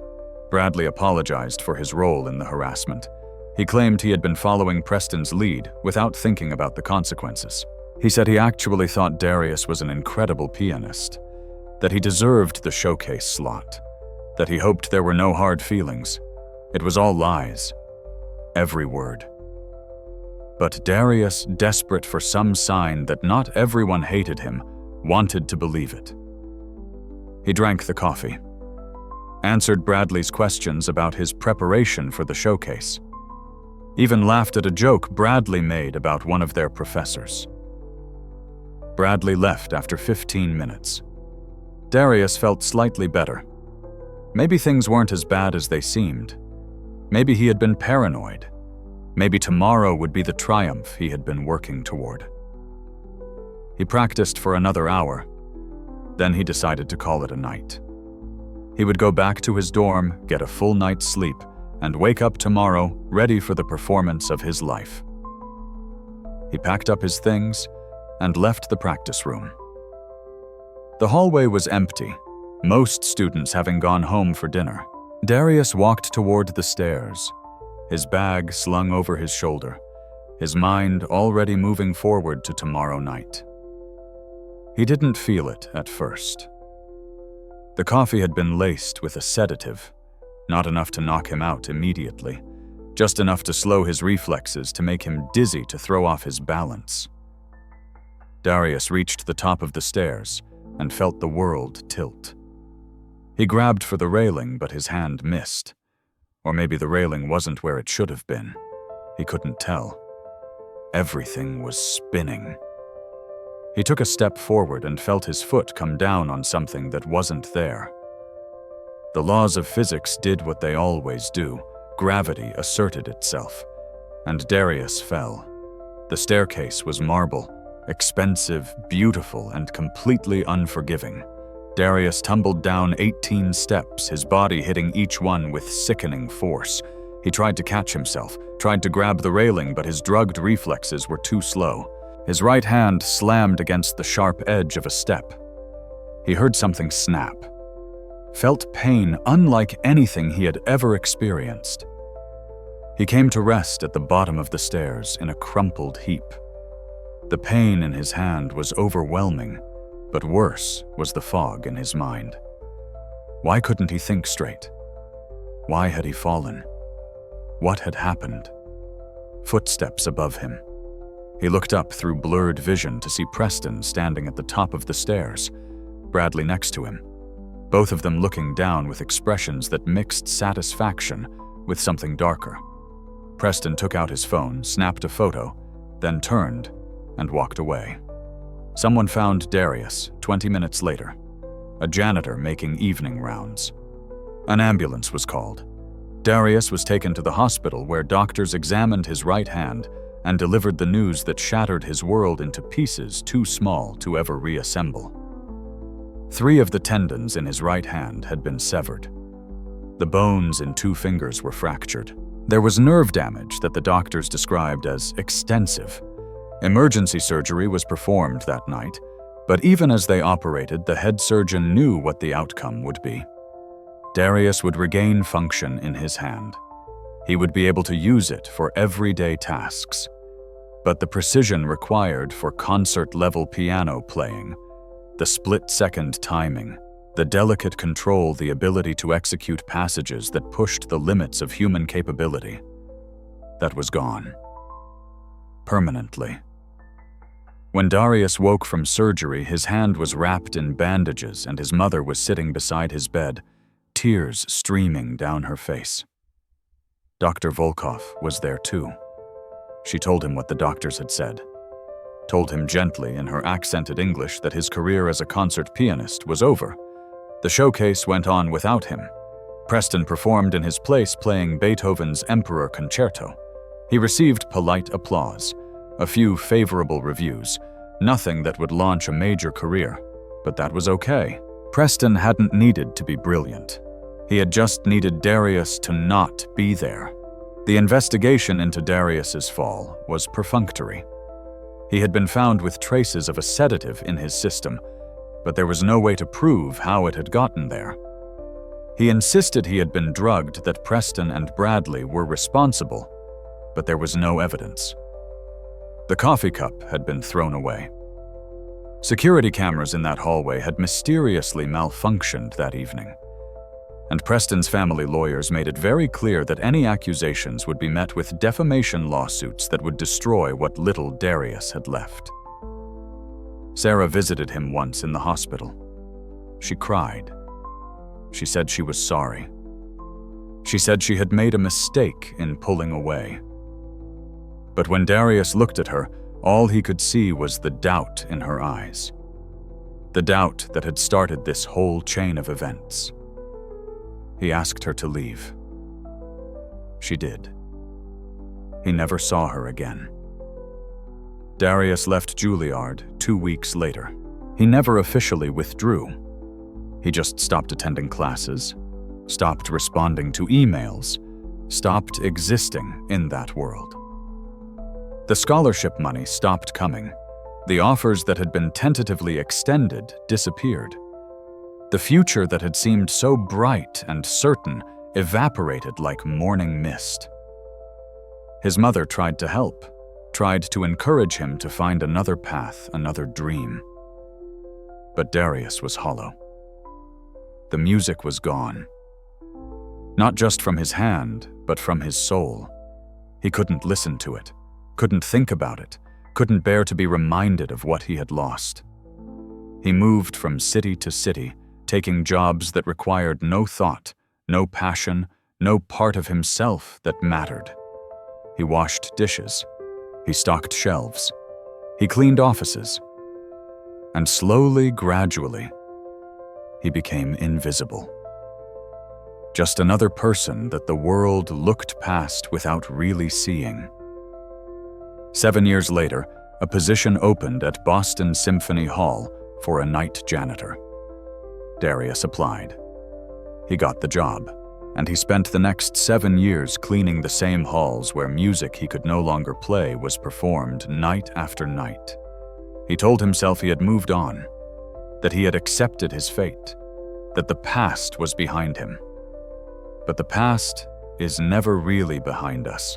Bradley apologized for his role in the harassment. He claimed he had been following Preston's lead without thinking about the consequences. He said he actually thought Darius was an incredible pianist, that he deserved the showcase slot, that he hoped there were no hard feelings. It was all lies. Every word. But Darius, desperate for some sign that not everyone hated him, wanted to believe it. He drank the coffee, answered Bradley's questions about his preparation for the showcase, even laughed at a joke Bradley made about one of their professors. Bradley left after 15 minutes. Darius felt slightly better. Maybe things weren't as bad as they seemed. Maybe he had been paranoid. Maybe tomorrow would be the triumph he had been working toward. He practiced for another hour. Then he decided to call it a night. He would go back to his dorm, get a full night's sleep, and wake up tomorrow ready for the performance of his life. He packed up his things and left the practice room. The hallway was empty, most students having gone home for dinner. Darius walked toward the stairs, his bag slung over his shoulder, his mind already moving forward to tomorrow night. He didn't feel it at first. The coffee had been laced with a sedative, not enough to knock him out immediately, just enough to slow his reflexes to make him dizzy to throw off his balance. Darius reached the top of the stairs and felt the world tilt. He grabbed for the railing, but his hand missed. Or maybe the railing wasn't where it should have been. He couldn't tell. Everything was spinning. He took a step forward and felt his foot come down on something that wasn't there. The laws of physics did what they always do. Gravity asserted itself, and Darius fell. The staircase was marble, expensive, beautiful, and completely unforgiving. Darius tumbled down 18 steps, his body hitting each one with sickening force. He tried to catch himself, tried to grab the railing, but his drugged reflexes were too slow. His right hand slammed against the sharp edge of a step. He heard something snap. Felt pain unlike anything he had ever experienced. He came to rest at the bottom of the stairs in a crumpled heap. The pain in his hand was overwhelming, but worse was the fog in his mind. Why couldn't he think straight? Why had he fallen? What had happened? Footsteps above him. He looked up through blurred vision to see Preston standing at the top of the stairs, Bradley next to him, both of them looking down with expressions that mixed satisfaction with something darker. Preston took out his phone, snapped a photo, then turned and walked away. Someone found Darius 20 minutes later, a janitor making evening rounds. An ambulance was called. Darius was taken to the hospital where doctors examined his right hand and delivered the news that shattered his world into pieces too small to ever reassemble. 3 of the tendons in his right hand had been severed. The bones in 2 fingers were fractured. There was nerve damage that the doctors described as extensive. Emergency surgery was performed that night, but even as they operated, the head surgeon knew what the outcome would be. Darius would regain function in his hand. He would be able to use it for everyday tasks. But the precision required for concert-level piano playing, the split-second timing, the delicate control, the ability to execute passages that pushed the limits of human capability, that was gone. Permanently. When Darius woke from surgery, his hand was wrapped in bandages and his mother was sitting beside his bed, tears streaming down her face. Dr. Volkov was there too. She told him what the doctors had said. Told him gently in her accented English that his career as a concert pianist was over. The showcase went on without him. Preston performed in his place playing Beethoven's Emperor Concerto. He received polite applause, a few favorable reviews, nothing that would launch a major career, but that was okay. Preston hadn't needed to be brilliant. He had just needed Darius to not be there. The investigation into Darius's fall was perfunctory. He had been found with traces of a sedative in his system, but there was no way to prove how it had gotten there. He insisted he had been drugged, that Preston and Bradley were responsible, but there was no evidence. The coffee cup had been thrown away. Security cameras in that hallway had mysteriously malfunctioned that evening, and Preston's family lawyers made it very clear that any accusations would be met with defamation lawsuits that would destroy what little Darius had left. Sarah visited him once in the hospital. She cried. She said she was sorry. She said she had made a mistake in pulling away. But when Darius looked at her, all he could see was the doubt in her eyes. The doubt that had started this whole chain of events. He asked her to leave. She did. He never saw her again. Darius left Juilliard 2 weeks later. He never officially withdrew. He just stopped attending classes, stopped responding to emails, stopped existing in that world. The scholarship money stopped coming. The offers that had been tentatively extended disappeared. The future that had seemed so bright and certain evaporated like morning mist. His mother tried to help, tried to encourage him to find another path, another dream. But Darius was hollow. The music was gone. Not just from his hand, but from his soul. He couldn't listen to it, couldn't think about it, couldn't bear to be reminded of what he had lost. He moved from city to city, taking jobs that required no thought, no passion, no part of himself that mattered. He washed dishes. He stocked shelves. He cleaned offices. And slowly, gradually, he became invisible. Just another person that the world looked past without really seeing. 7 years later, a position opened at Boston Symphony Hall for a night janitor. Darius applied. He got the job, and he spent the next 7 years cleaning the same halls where music he could no longer play was performed night after night. He told himself he had moved on, that he had accepted his fate, that the past was behind him. But the past is never really behind us.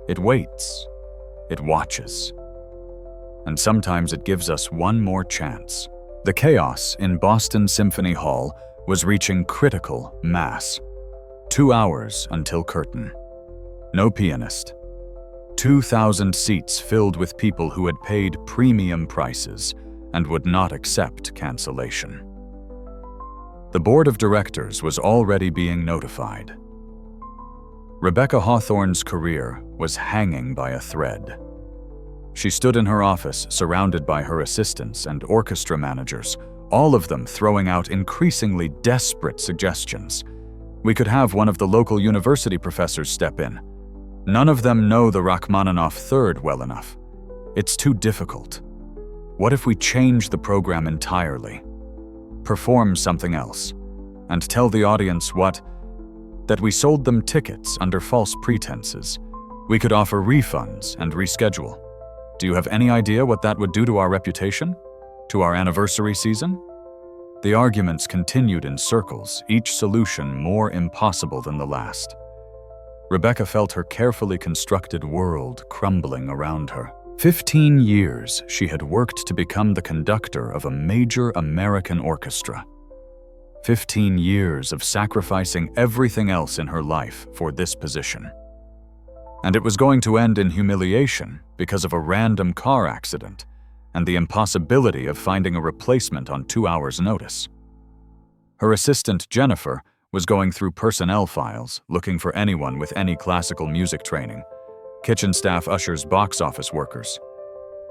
It waits. It watches. And sometimes it gives us one more chance. The chaos in Boston Symphony Hall was reaching critical mass. 2 hours until curtain. No pianist. 2,000 seats filled with people who had paid premium prices and would not accept cancellation. The board of directors was already being notified. Rebecca Hawthorne's career was hanging by a thread. She stood in her office surrounded by her assistants and orchestra managers, all of them throwing out increasingly desperate suggestions. We could have one of the local university professors step in. None of them know the Rachmaninoff Third well enough. It's too difficult. What if we change the program entirely? Perform something else, and tell the audience that we sold them tickets under false pretenses. We could offer refunds and reschedule. Do you have any idea what that would do to our reputation? To our anniversary season? The arguments continued in circles, each solution more impossible than the last. Rebecca felt her carefully constructed world crumbling around her. 15 years she had worked to become the conductor of a major American orchestra. 15 years of sacrificing everything else in her life for this position. And it was going to end in humiliation because of a random car accident and the impossibility of finding a replacement on 2 hours' notice. Her assistant, Janitor, was going through personnel files, looking for anyone with any classical music training. Kitchen staff ushers, box office workers.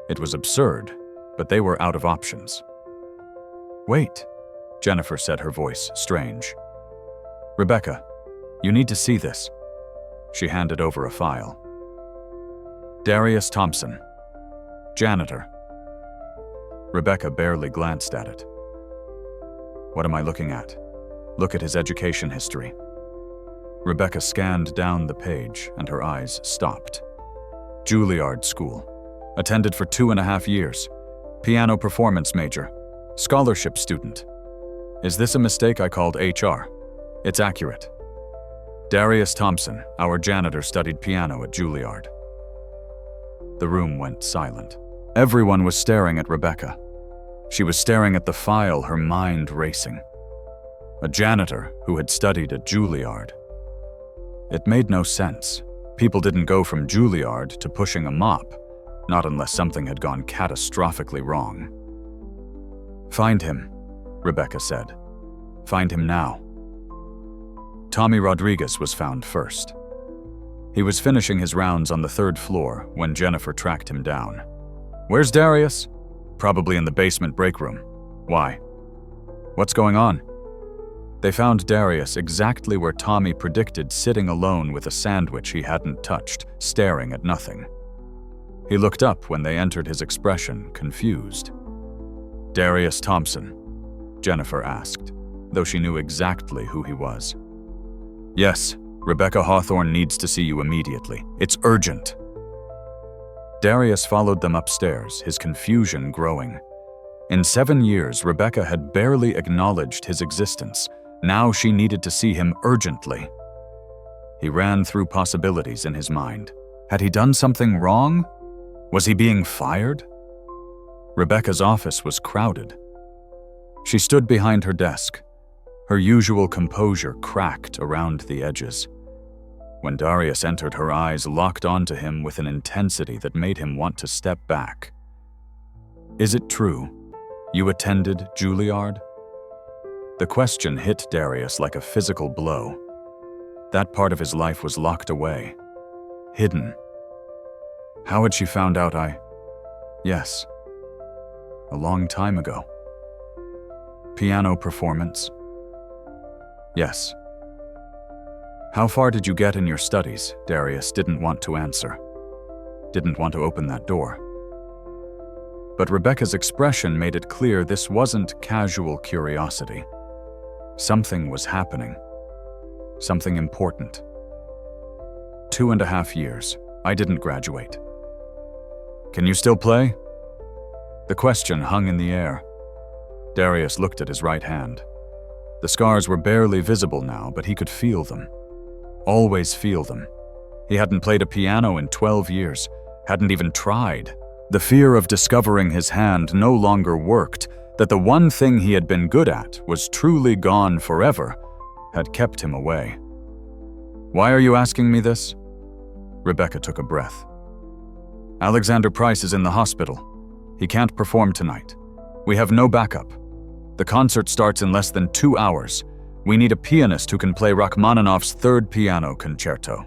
It was absurd, but they were out of options. "Wait," Jennifer said, her voice strange. "Rebecca, you need to see this." She handed over a file. Darius Thompson, janitor. Rebecca barely glanced at it. "What am I looking at?" "Look at his education history." Rebecca scanned down the page and her eyes stopped. Juilliard School. Attended for 2.5 years. Piano performance major. Scholarship student. Is this a mistake? I called HR. It's accurate. Darius Thompson, our janitor, studied piano at Juilliard. The room went silent. Everyone was staring at Rebecca. She was staring at the file, her mind racing. A janitor who had studied at Juilliard. It made no sense. People didn't go from Juilliard to pushing a mop, not unless something had gone catastrophically wrong. "Find him," Rebecca said. "Find him now." Tommy Rodriguez was found first. He was finishing his rounds on the 3rd floor when Jennifer tracked him down. "Where's Darius?" "Probably in the basement break room." "Why?" "What's going on?" They found Darius exactly where Tommy predicted, sitting alone with a sandwich he hadn't touched, staring at nothing. He looked up when they entered, his expression confused. "Darius Thompson?" Jennifer asked, though she knew exactly who he was. "Yes, Rebecca Hawthorne needs to see you immediately. It's urgent." Darius followed them upstairs, his confusion growing. In 7 years, Rebecca had barely acknowledged his existence. Now she needed to see him urgently. He ran through possibilities in his mind. Had he done something wrong? Was he being fired? Rebecca's office was crowded. She stood behind her desk. Her usual composure cracked around the edges. When Darius entered, her eyes locked onto him with an intensity that made him want to step back. "Is it true? You attended Juilliard?" The question hit Darius like a physical blow. That part of his life was locked away, hidden How had she found out Yes. A long time ago. Piano performance? Yes. How far did you get in your studies? Darius didn't want to answer. Didn't want to open that door. But Rebecca's expression made it clear this wasn't casual curiosity. Something was happening. Something important. 2.5 years. I didn't graduate. Can you still play? The question hung in the air. Darius looked at his right hand. The scars were barely visible now, but he could feel them. Always feel them. He hadn't played a piano in 12 years, hadn't even tried. The fear of discovering his hand no longer worked, that the one thing he had been good at was truly gone forever, had kept him away. Why are you asking me this? Rebecca took a breath. Alexander Price is in the hospital. He can't perform tonight. We have no backup. The concert starts in less than 2 hours. We need a pianist who can play Rachmaninoff's third piano concerto.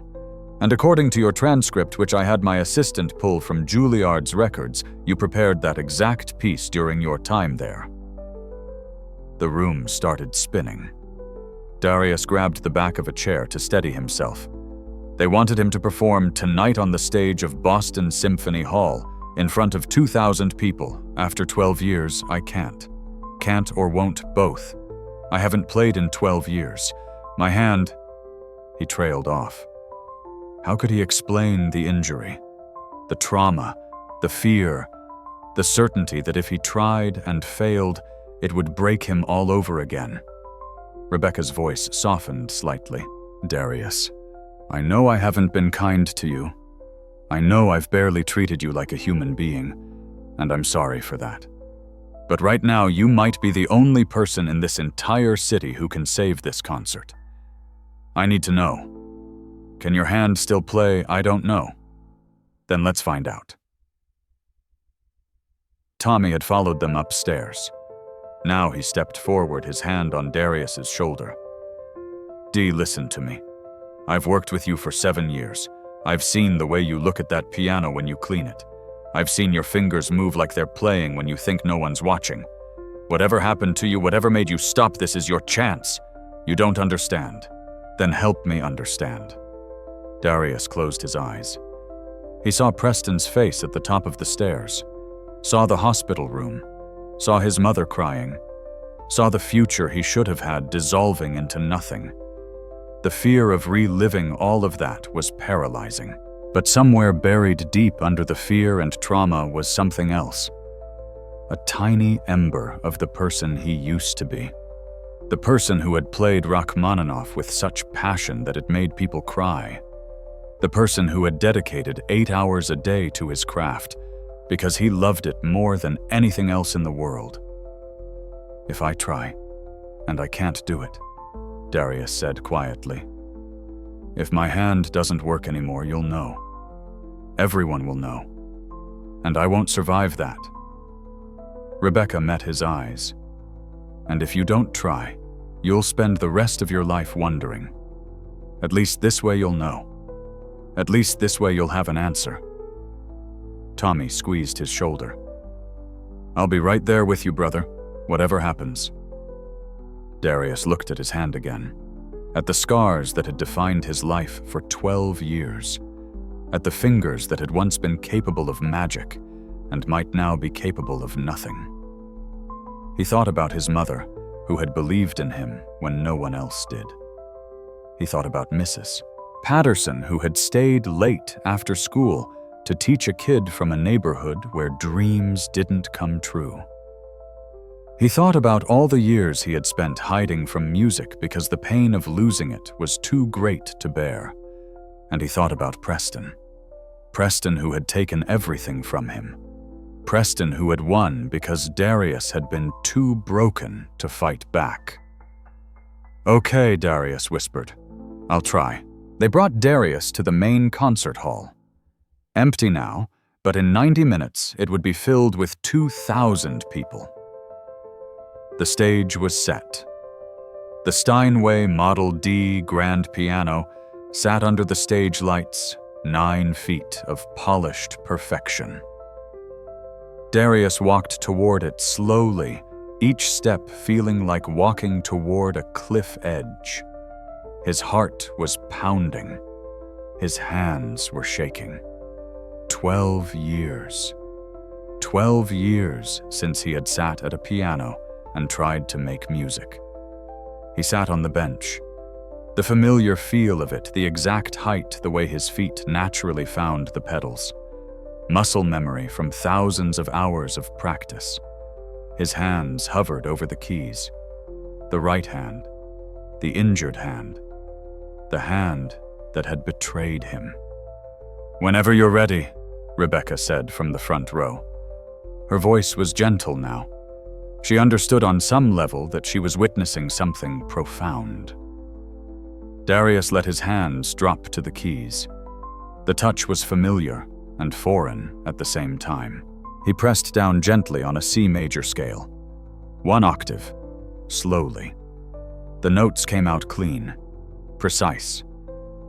And according to your transcript, which I had my assistant pull from Juilliard's records, you prepared that exact piece during your time there. The room started spinning. Darius grabbed the back of a chair to steady himself. They wanted him to perform tonight on the stage of Boston Symphony Hall, in front of 2,000 people. After 12 years, I can't. Can't or won't both. I haven't played in 12 years. My hand... He trailed off. How could he explain the injury, the trauma, the fear, the certainty that if he tried and failed, it would break him all over again? Rebecca's voice softened slightly. Darius, I know I haven't been kind to you. I know I've barely treated you like a human being, and I'm sorry for that. But right now, you might be the only person in this entire city who can save this concert. I need to know. Can your hand still play I Don't Know? Then let's find out. Tommy had followed them upstairs. Now he stepped forward, his hand on Darius's shoulder. Dee, listen to me. I've worked with you for 7 years. I've seen the way you look at that piano when you clean it. I've seen your fingers move like they're playing when you think no one's watching. Whatever happened to you, whatever made you stop, this is your chance. You don't understand. Then help me understand. Darius closed his eyes. He saw Preston's face at the top of the stairs, saw the hospital room, saw his mother crying, saw the future he should have had dissolving into nothing. The fear of reliving all of that was paralyzing. But somewhere buried deep under the fear and trauma was something else. A tiny ember of the person he used to be. The person who had played Rachmaninoff with such passion that it made people cry. The person who had dedicated 8 hours a day to his craft because he loved it more than anything else in the world. If I try, and I can't do it, Darius said quietly. If my hand doesn't work anymore, you'll know. Everyone will know. And I won't survive that. Rebecca met his eyes. And if you don't try, you'll spend the rest of your life wondering. At least this way you'll know. At least this way you'll have an answer. Tommy squeezed his shoulder. I'll be right there with you, brother, whatever happens. Darius looked at his hand again, at the scars that had defined his life for 12 years, at the fingers that had once been capable of magic and might now be capable of nothing. He thought about his mother, who had believed in him when no one else did. He thought about Mrs. Patterson, who had stayed late after school to teach a kid from a neighborhood where dreams didn't come true. He thought about all the years he had spent hiding from music because the pain of losing it was too great to bear. And he thought about Preston. Preston, who had taken everything from him. Preston, who had won because Darius had been too broken to fight back. Okay, Darius whispered. I'll try. They brought Darius to the main concert hall. Empty now, but in 90 minutes it would be filled with 2,000 people. The stage was set. The Steinway Model D grand piano sat under the stage lights, 9 feet of polished perfection. Darius walked toward it slowly, each step feeling like walking toward a cliff edge. His heart was pounding. His hands were shaking. 12 years. 12 years since he had sat at a piano and tried to make music. He sat on the bench. The familiar feel of it, the exact height, the way his feet naturally found the pedals. Muscle memory from thousands of hours of practice. His hands hovered over the keys. The right hand, the injured hand, the hand that had betrayed him. "Whenever you're ready," Rebecca said from the front row. Her voice was gentle now. She understood on some level that she was witnessing something profound. Darius let his hands drop to the keys. The touch was familiar and foreign at the same time. He pressed down gently on a C major scale. 1 octave, slowly. The notes came out clean, precise.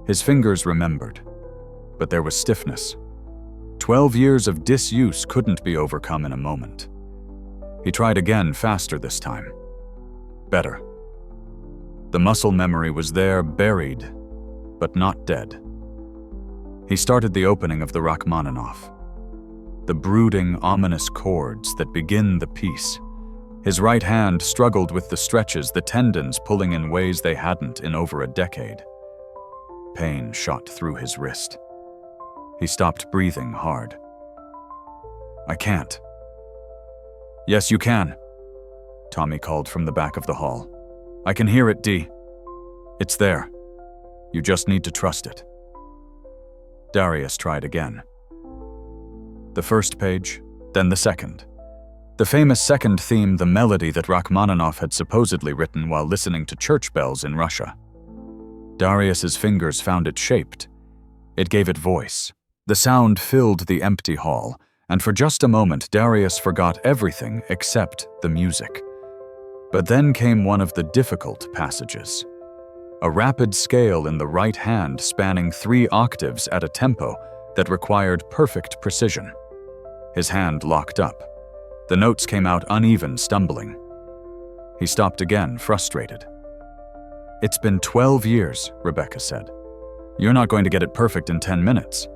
His fingers remembered, but there was stiffness. 12 years of disuse couldn't be overcome in a moment. He tried again, faster this time. Better. The muscle memory was there, buried, but not dead. He started the opening of the Rachmaninoff. The brooding, ominous chords that begin the piece. His right hand struggled with the stretches, the tendons pulling in ways they hadn't in over a decade. Pain shot through his wrist. He stopped breathing hard. "I can't." "Yes, you can," Tommy called from the back of the hall. "I can hear it, Dee. It's there. You just need to trust it." Darius tried again. The first page, then the second. The famous second theme, the melody that Rachmaninoff had supposedly written while listening to church bells in Russia. Darius's fingers found it shaped. It gave it voice. The sound filled the empty hall, and for just a moment Darius forgot everything except the music. But then came one of the difficult passages. A rapid scale in the right hand spanning 3 octaves at a tempo that required perfect precision. His hand locked up. The notes came out uneven, stumbling. He stopped again, frustrated. "It's been 12 years, Rebecca said. "You're not going to get it perfect in 10 minutes.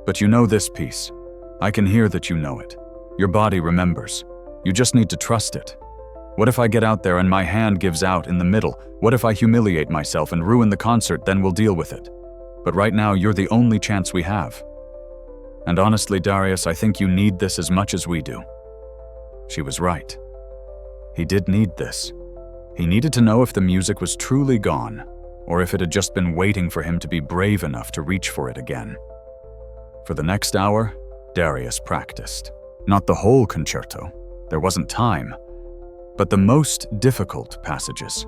But you know this piece. I can hear that you know it. Your body remembers. You just need to trust it. What if I get out there and my hand gives out in the middle? What if I humiliate myself and ruin the concert? Then we'll deal with it. But right now, you're the only chance we have. And honestly, Darius, I think you need this as much as we do." She was right. He did need this. He needed to know if the music was truly gone, or if it had just been waiting for him to be brave enough to reach for it again. For the next hour, Darius practiced. Not the whole concerto. There wasn't time. But the most difficult passages.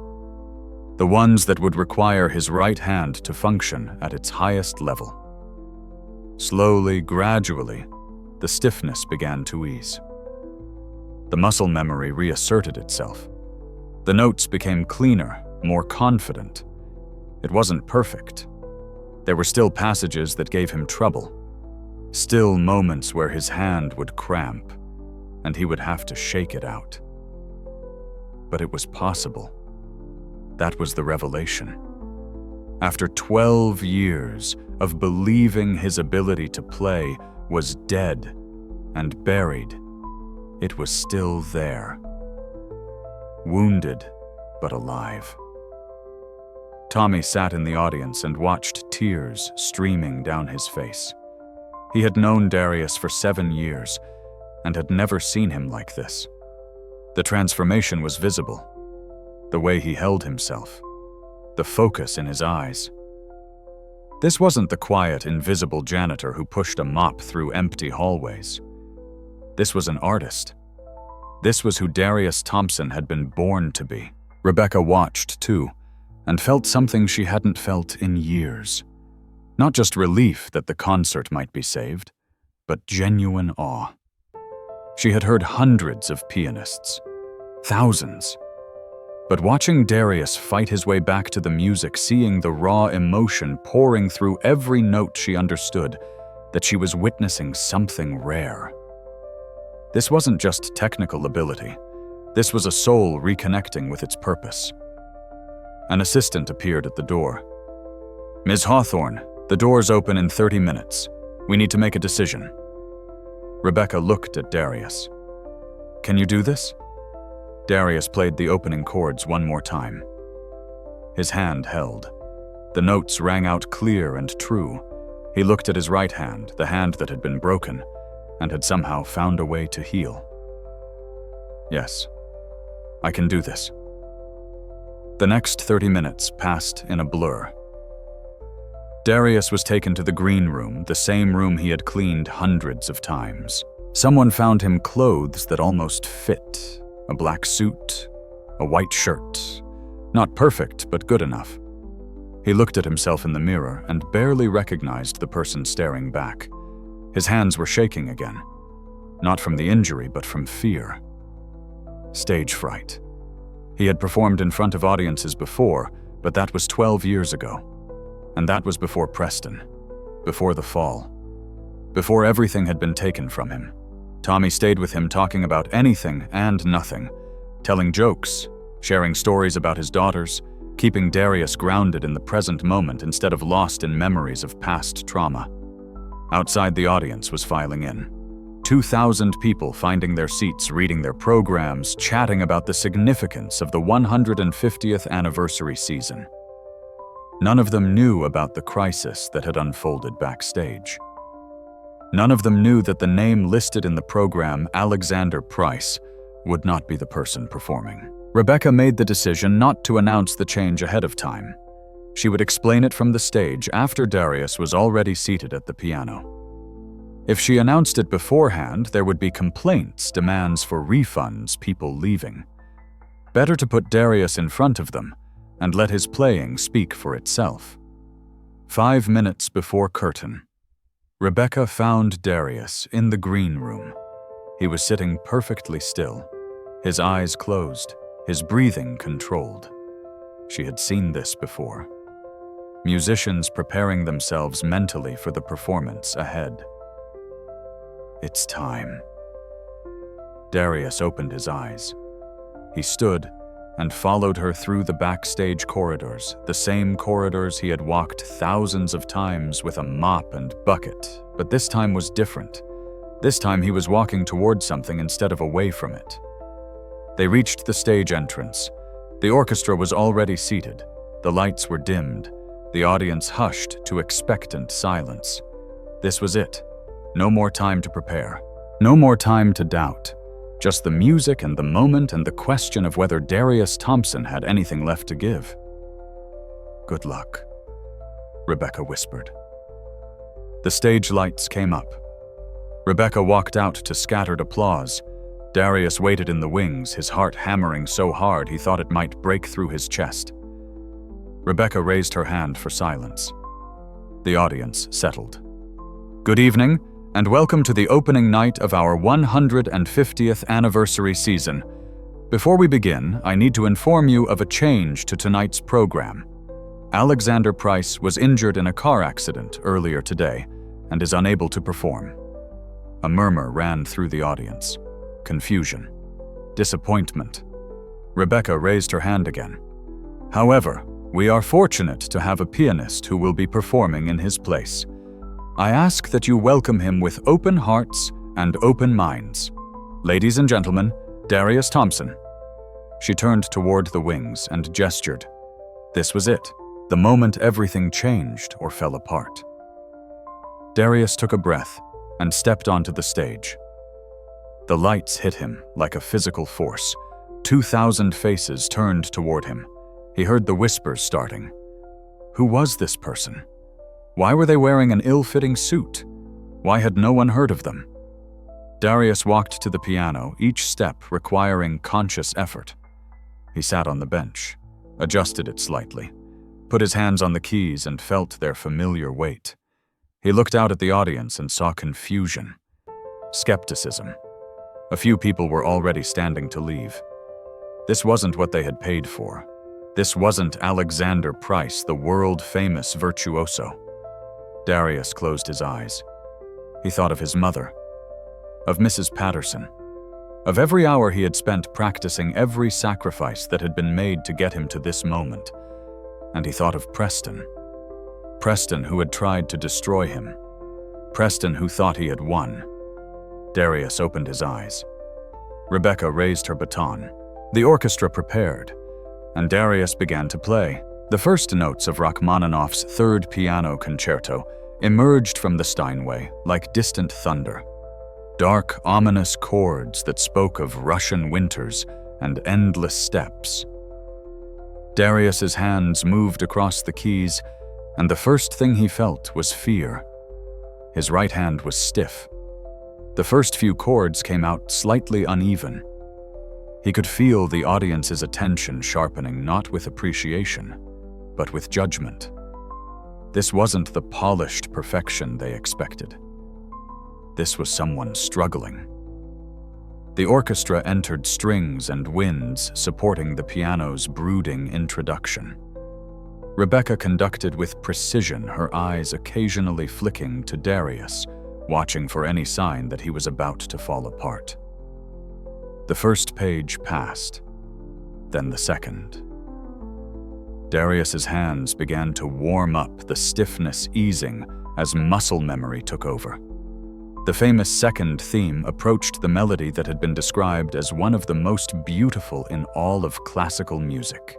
The ones that would require his right hand to function at its highest level. Slowly, gradually, the stiffness began to ease. The muscle memory reasserted itself. The notes became cleaner, more confident. It wasn't perfect. There were still passages that gave him trouble. Still moments where his hand would cramp, and he would have to shake it out. But it was possible. That was the revelation. After 12 years of believing his ability to play was dead and buried, it was still there. Wounded, but alive. Tommy sat in the audience and watched tears streaming down his face. He had known Darius for 7 years and had never seen him like this. The transformation was visible. The way he held himself. The focus in his eyes. This wasn't the quiet, invisible janitor who pushed a mop through empty hallways. This was an artist. This was who Darius Thompson had been born to be. Rebecca watched, too, and felt something she hadn't felt in years. Not just relief that the concert might be saved, but genuine awe. She had heard hundreds of pianists. Thousands. But watching Darius fight his way back to the music, seeing the raw emotion pouring through every note, she understood that she was witnessing something rare. This wasn't just technical ability. This was a soul reconnecting with its purpose. An assistant appeared at the door. "Ms. Hawthorne, the doors open in 30 minutes. We need to make a decision." Rebecca looked at Darius. "Can you do this?" Darius played the opening chords one more time. His hand held. The notes rang out clear and true. He looked at his right hand, the hand that had been broken, and had somehow found a way to heal. "Yes, I can do this." The next 30 minutes passed in a blur. Darius was taken to the green room, the same room he had cleaned hundreds of times. Someone found him clothes that almost fit, a black suit, a white shirt. Not perfect, but good enough. He looked at himself in the mirror and barely recognized the person staring back. His hands were shaking again, not from the injury, but from fear. Stage fright. He had performed in front of audiences before, but that was 12 years ago. And that was before Preston, before the fall, before everything had been taken from him. Tommy stayed with him, talking about anything and nothing, telling jokes, sharing stories about his daughters, keeping Darius grounded in the present moment instead of lost in memories of past trauma. Outside, the audience was filing in. 2,000 people finding their seats, reading their programs, chatting about the significance of the 150th anniversary season. None of them knew about the crisis that had unfolded backstage. None of them knew that the name listed in the program, Alexander Price, would not be the person performing. Rebecca made the decision not to announce the change ahead of time. She would explain it from the stage after Darius was already seated at the piano. If she announced it beforehand, there would be complaints, demands for refunds, people leaving. Better to put Darius in front of them and let his playing speak for itself. 5 minutes before curtain, Rebecca found Darius in the green room. He was sitting perfectly still, his eyes closed, his breathing controlled. She had seen this before. Musicians preparing themselves mentally for the performance ahead. It's time. Darius opened his eyes. He stood and followed her through the backstage corridors, the same corridors he had walked thousands of times with a mop and bucket, but this time was different. This time he was walking toward something instead of away from it. They reached the stage entrance. The orchestra was already seated. The lights were dimmed. The audience hushed to expectant silence. This was it. No more time to prepare. No more time to doubt. Just the music and the moment and the question of whether Darius Thompson had anything left to give. "Good luck," Rebecca whispered. The stage lights came up. Rebecca walked out to scattered applause. Darius waited in the wings, his heart hammering so hard he thought it might break through his chest. Rebecca raised her hand for silence. The audience settled. "Good evening, and welcome to the opening night of our 150th anniversary season. Before we begin, I need to inform you of a change to tonight's program. Alexander Price was injured in a car accident earlier today and is unable to perform." A murmur ran through the audience. Confusion. Disappointment. Rebecca raised her hand again. "However, we are fortunate to have a pianist who will be performing in his place. I ask that you welcome him with open hearts and open minds. Ladies and gentlemen, Darius Thompson." She turned toward the wings and gestured. This was it, the moment everything changed or fell apart. Darius took a breath and stepped onto the stage. The lights hit him like a physical force. 2,000 faces turned toward him. He heard the whispers starting. Who was this person? Why were they wearing an ill-fitting suit? Why had no one heard of them? Darius walked to the piano, each step requiring conscious effort. He sat on the bench, adjusted it slightly, put his hands on the keys and felt their familiar weight. He looked out at the audience and saw confusion, skepticism. A few people were already standing to leave. This wasn't what they had paid for. This wasn't Alexander Price, the world-famous virtuoso. Darius closed his eyes. He thought of his mother, of Mrs. Patterson, of every hour he had spent practicing every sacrifice that had been made to get him to this moment. And he thought of Preston. Preston, who had tried to destroy him. Preston, who thought he had won. Darius opened his eyes. Rebecca raised her baton. The orchestra prepared, and Darius began to play. The first notes of Rachmaninoff's Third Piano Concerto emerged from the Steinway like distant thunder. Dark, ominous chords that spoke of Russian winters and endless steppes. Darius's hands moved across the keys, and the first thing he felt was fear. His right hand was stiff. The first few chords came out slightly uneven. He could feel the audience's attention sharpening not with appreciation, but with judgment. This wasn't the polished perfection they expected. This was someone struggling. The orchestra entered strings and winds supporting the piano's brooding introduction. Rebecca conducted with precision, her eyes occasionally flicking to Darius, watching for any sign that he was about to fall apart. The first page passed, then the second. Darius's hands began to warm up, the stiffness easing as muscle memory took over. The famous second theme approached the melody that had been described as one of the most beautiful in all of classical music.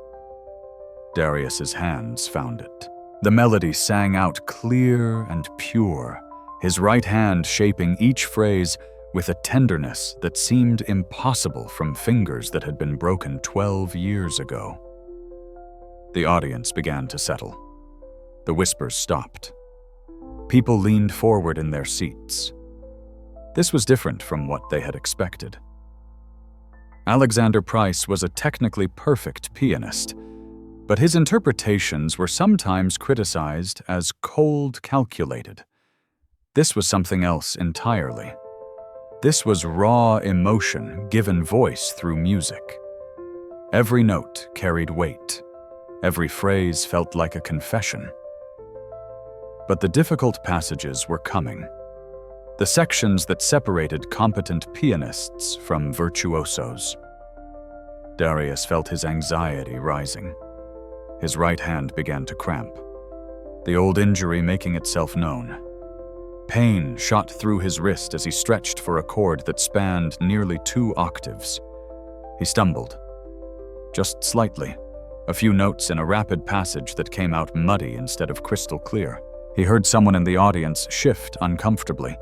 Darius's hands found it. The melody sang out clear and pure, his right hand shaping each phrase with a tenderness that seemed impossible from fingers that had been broken 12 years ago. The audience began to settle. The whispers stopped. People leaned forward in their seats. This was different from what they had expected. Alexander Price was a technically perfect pianist, but his interpretations were sometimes criticized as cold calculated. This was something else entirely. This was raw emotion given voice through music. Every note carried weight. Every phrase felt like a confession. But the difficult passages were coming. The sections that separated competent pianists from virtuosos. Darius felt his anxiety rising. His right hand began to cramp, the old injury making itself known. Pain shot through his wrist as he stretched for a chord that spanned nearly 2 octaves. He stumbled, just slightly, a few notes in a rapid passage that came out muddy instead of crystal clear. He heard someone in the audience shift uncomfortably,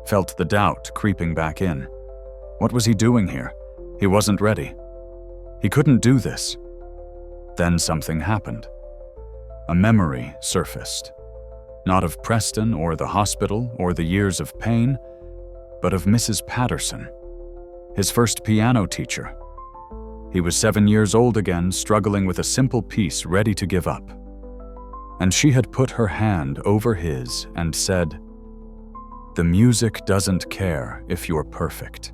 felt the doubt creeping back in. What was he doing here? He wasn't ready. He couldn't do this. Then something happened. A memory surfaced. Not of Preston or the hospital or the years of pain, but of Mrs. Patterson, his first piano teacher. He was 7 years old again, struggling with a simple piece, ready to give up. And she had put her hand over his and said, "The music doesn't care if you're perfect.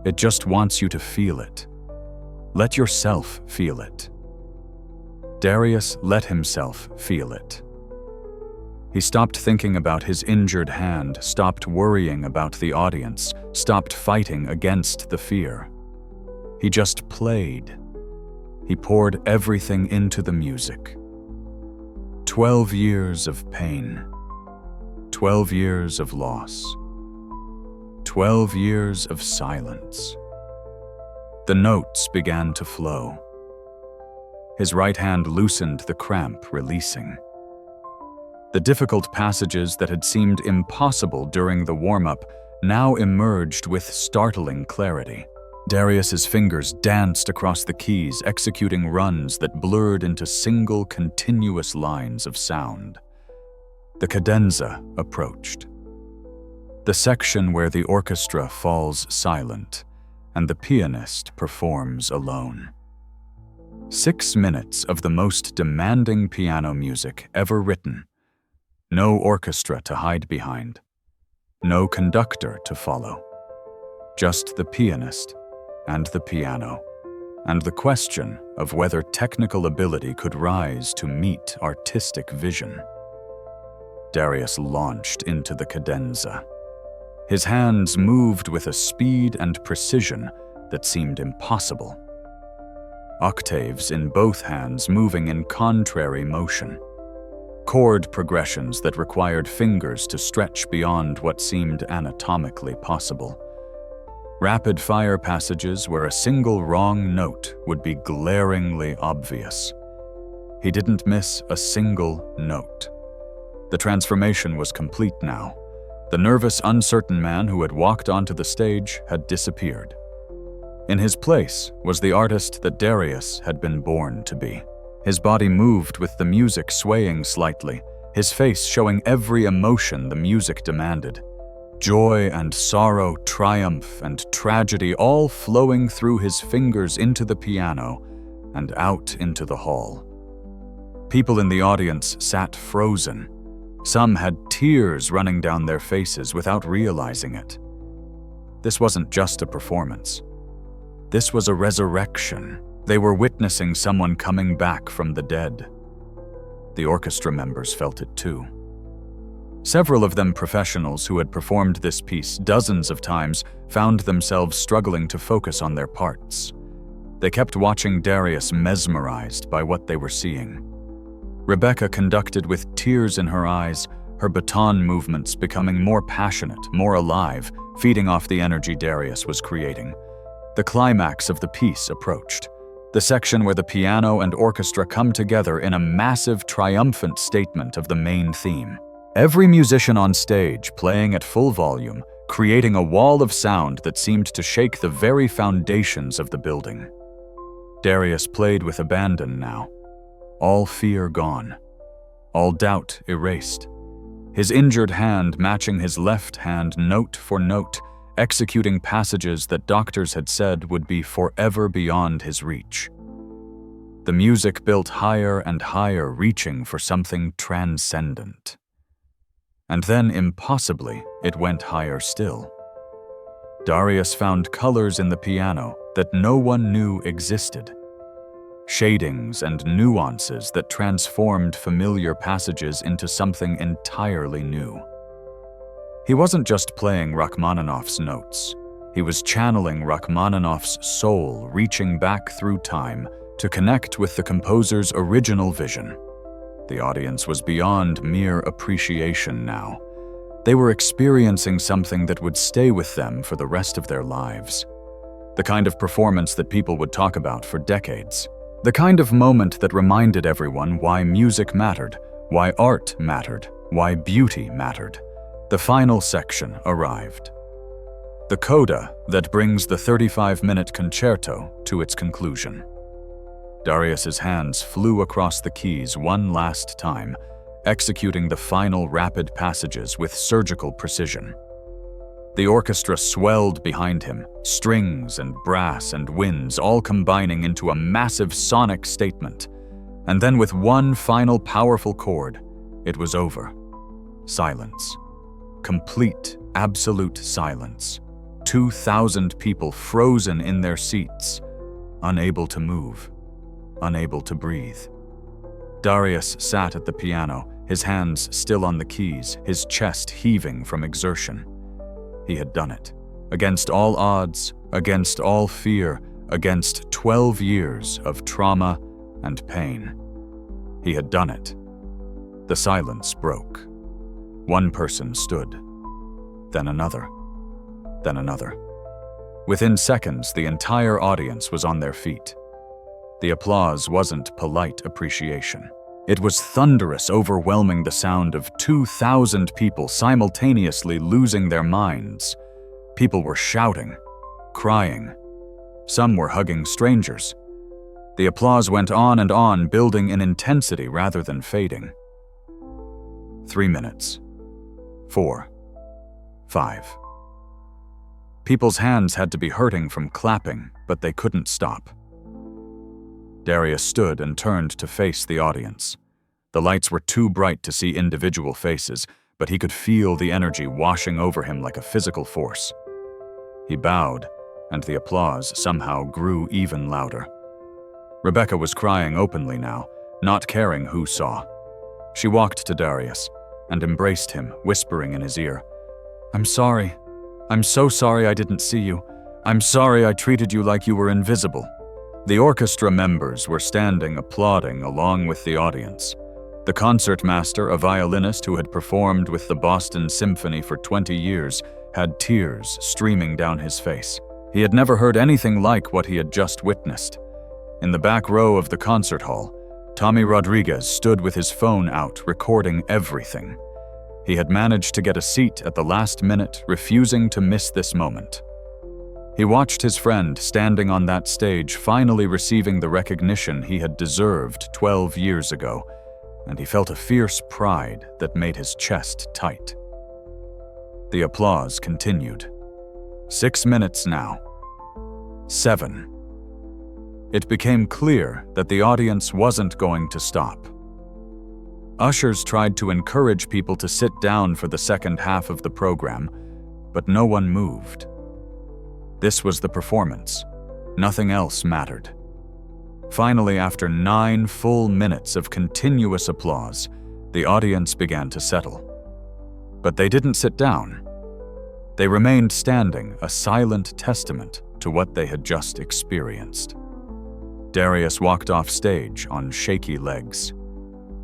It just wants you to feel it. Let yourself feel it." Darius let himself feel it. He stopped thinking about his injured hand, stopped worrying about the audience, stopped fighting against the fear. He just played. He poured everything into the music. 12 years of pain. 12 years of loss. 12 years of silence. The notes began to flow. His right hand loosened, the cramp releasing. The difficult passages that had seemed impossible during the warm-up now emerged with startling clarity. Darius's fingers danced across the keys, executing runs that blurred into single, continuous lines of sound. The cadenza approached. The section where the orchestra falls silent and the pianist performs alone. 6 minutes of the most demanding piano music ever written. No orchestra to hide behind. No conductor to follow. Just the pianist and the piano. and the question of whether technical ability could rise to meet artistic vision. Darius launched into the cadenza. His hands moved with a speed and precision that seemed impossible. Octaves in both hands moving in contrary motion. Chord progressions that required fingers to stretch beyond what seemed anatomically possible. Rapid-fire passages where a single wrong note would be glaringly obvious. He didn't miss a single note. The transformation was complete now. The nervous, uncertain man who had walked onto the stage had disappeared. In his place was the artist that Darius had been born to be. His body moved with the music swaying slightly, his face showing every emotion the music demanded. Joy and sorrow, triumph and tragedy all flowing through his fingers into the piano and out into the hall. People in the audience sat frozen. Some had tears running down their faces without realizing it. This wasn't just a performance. This was a resurrection. They were witnessing someone coming back from the dead. The orchestra members felt it too. Several of them professionals who had performed this piece dozens of times found themselves struggling to focus on their parts. They kept watching Darius, mesmerized by what they were seeing. Rebecca conducted with tears in her eyes, her baton movements becoming more passionate, more alive, feeding off the energy Darius was creating. The climax of the piece approached, the section where the piano and orchestra come together in a massive, triumphant statement of the main theme. Every musician on stage playing at full volume, creating a wall of sound that seemed to shake the very foundations of the building. Darius played with abandon now. All fear gone, all doubt erased. His injured hand matching his left hand note for note, executing passages that doctors had said would be forever beyond his reach. The music built higher and higher, reaching for something transcendent. And then, impossibly, it went higher still. Darius found colors in the piano that no one knew existed. Shadings and nuances that transformed familiar passages into something entirely new. He wasn't just playing Rachmaninoff's notes. He was channeling Rachmaninoff's soul, reaching back through time to connect with the composer's original vision. The audience was beyond mere appreciation now. They were experiencing something that would stay with them for the rest of their lives. The kind of performance that people would talk about for decades. The kind of moment that reminded everyone why music mattered, why art mattered, why beauty mattered. The final section arrived. The coda that brings the 35-minute concerto to its conclusion. Darius's hands flew across the keys one last time, executing the final rapid passages with surgical precision. The orchestra swelled behind him, strings and brass and winds all combining into a massive sonic statement. And then with one final powerful chord, it was over. Silence. Complete, absolute silence. 2,000 people frozen in their seats, unable to move, unable to breathe. Darius sat at the piano, his hands still on the keys, his chest heaving from exertion. He had done it. Against all odds, against all fear, against 12 years of trauma and pain. He had done it. The silence broke. One person stood, then another, then another. Within seconds, the entire audience was on their feet. The applause wasn't polite appreciation. It was thunderous, overwhelming the sound of 2,000 people simultaneously losing their minds. People were shouting, crying. Some were hugging strangers. The applause went on and on, building in intensity rather than fading. 3 minutes. 4. 5. People's hands had to be hurting from clapping, but they couldn't stop. Darius stood and turned to face the audience. The lights were too bright to see individual faces, but he could feel the energy washing over him like a physical force. He bowed, and the applause somehow grew even louder. Rebecca was crying openly now, not caring who saw. She walked to Darius and embraced him, whispering in his ear, "I'm sorry. I'm so sorry I didn't see you. I'm sorry I treated you like you were invisible." The orchestra members were standing applauding along with the audience. The concertmaster, a violinist who had performed with the Boston Symphony for 20 years, had tears streaming down his face. He had never heard anything like what he had just witnessed. In the back row of the concert hall, Tommy Rodriguez stood with his phone out, recording everything. He had managed to get a seat at the last minute, refusing to miss this moment. He watched his friend standing on that stage, finally receiving the recognition he had deserved 12 years ago, and he felt a fierce pride that made his chest tight. The applause continued. 6 minutes now. 7. It became clear that the audience wasn't going to stop. Ushers tried to encourage people to sit down for the second half of the program, but no one moved. This was the performance. Nothing else mattered. Finally, after 9 full minutes of continuous applause, the audience began to settle. But they didn't sit down. They remained standing, a silent testament to what they had just experienced. Darius walked off stage on shaky legs.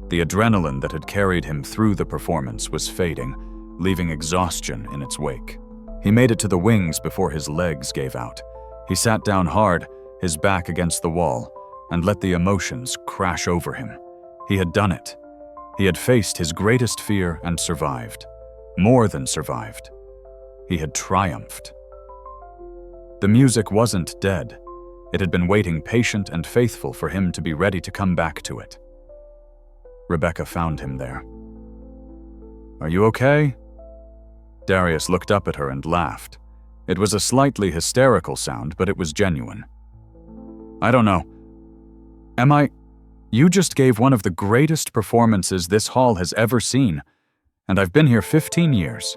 The adrenaline that had carried him through the performance was fading, leaving exhaustion in its wake. He made it to the wings before his legs gave out. He sat down hard, his back against the wall, and let the emotions crash over him. He had done it. He had faced his greatest fear and survived. More than survived. He had triumphed. The music wasn't dead. It had been waiting patient and faithful for him to be ready to come back to it. Rebecca found him there. "Are you okay?" Darius looked up at her and laughed. It was a slightly hysterical sound, but it was genuine. "I don't know. You just gave one of the greatest performances this hall has ever seen, and I've been here 15 years.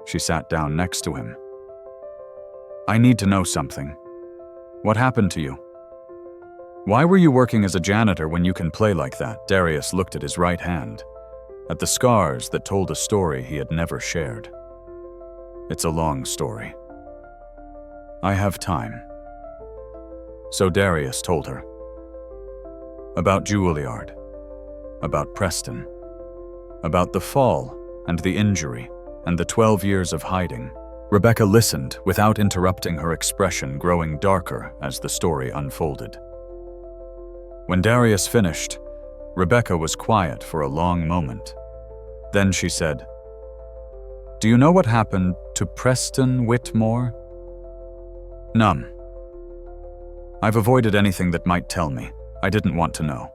She sat down next to him. "I need to know something. What happened to you? Why were you working as a janitor when you can play like that?" Darius looked at his right hand, at the scars that told a story he had never shared. "It's a long story. I have time." So Darius told her. About Juilliard, about Preston, about the fall and the injury and the 12 years of hiding. Rebecca listened without interrupting, her expression growing darker as the story unfolded. When Darius finished, Rebecca was quiet for a long moment. Then she said, "Do you know what happened to Preston Whitmore?" "None. I've avoided anything that might tell me. I didn't want to know.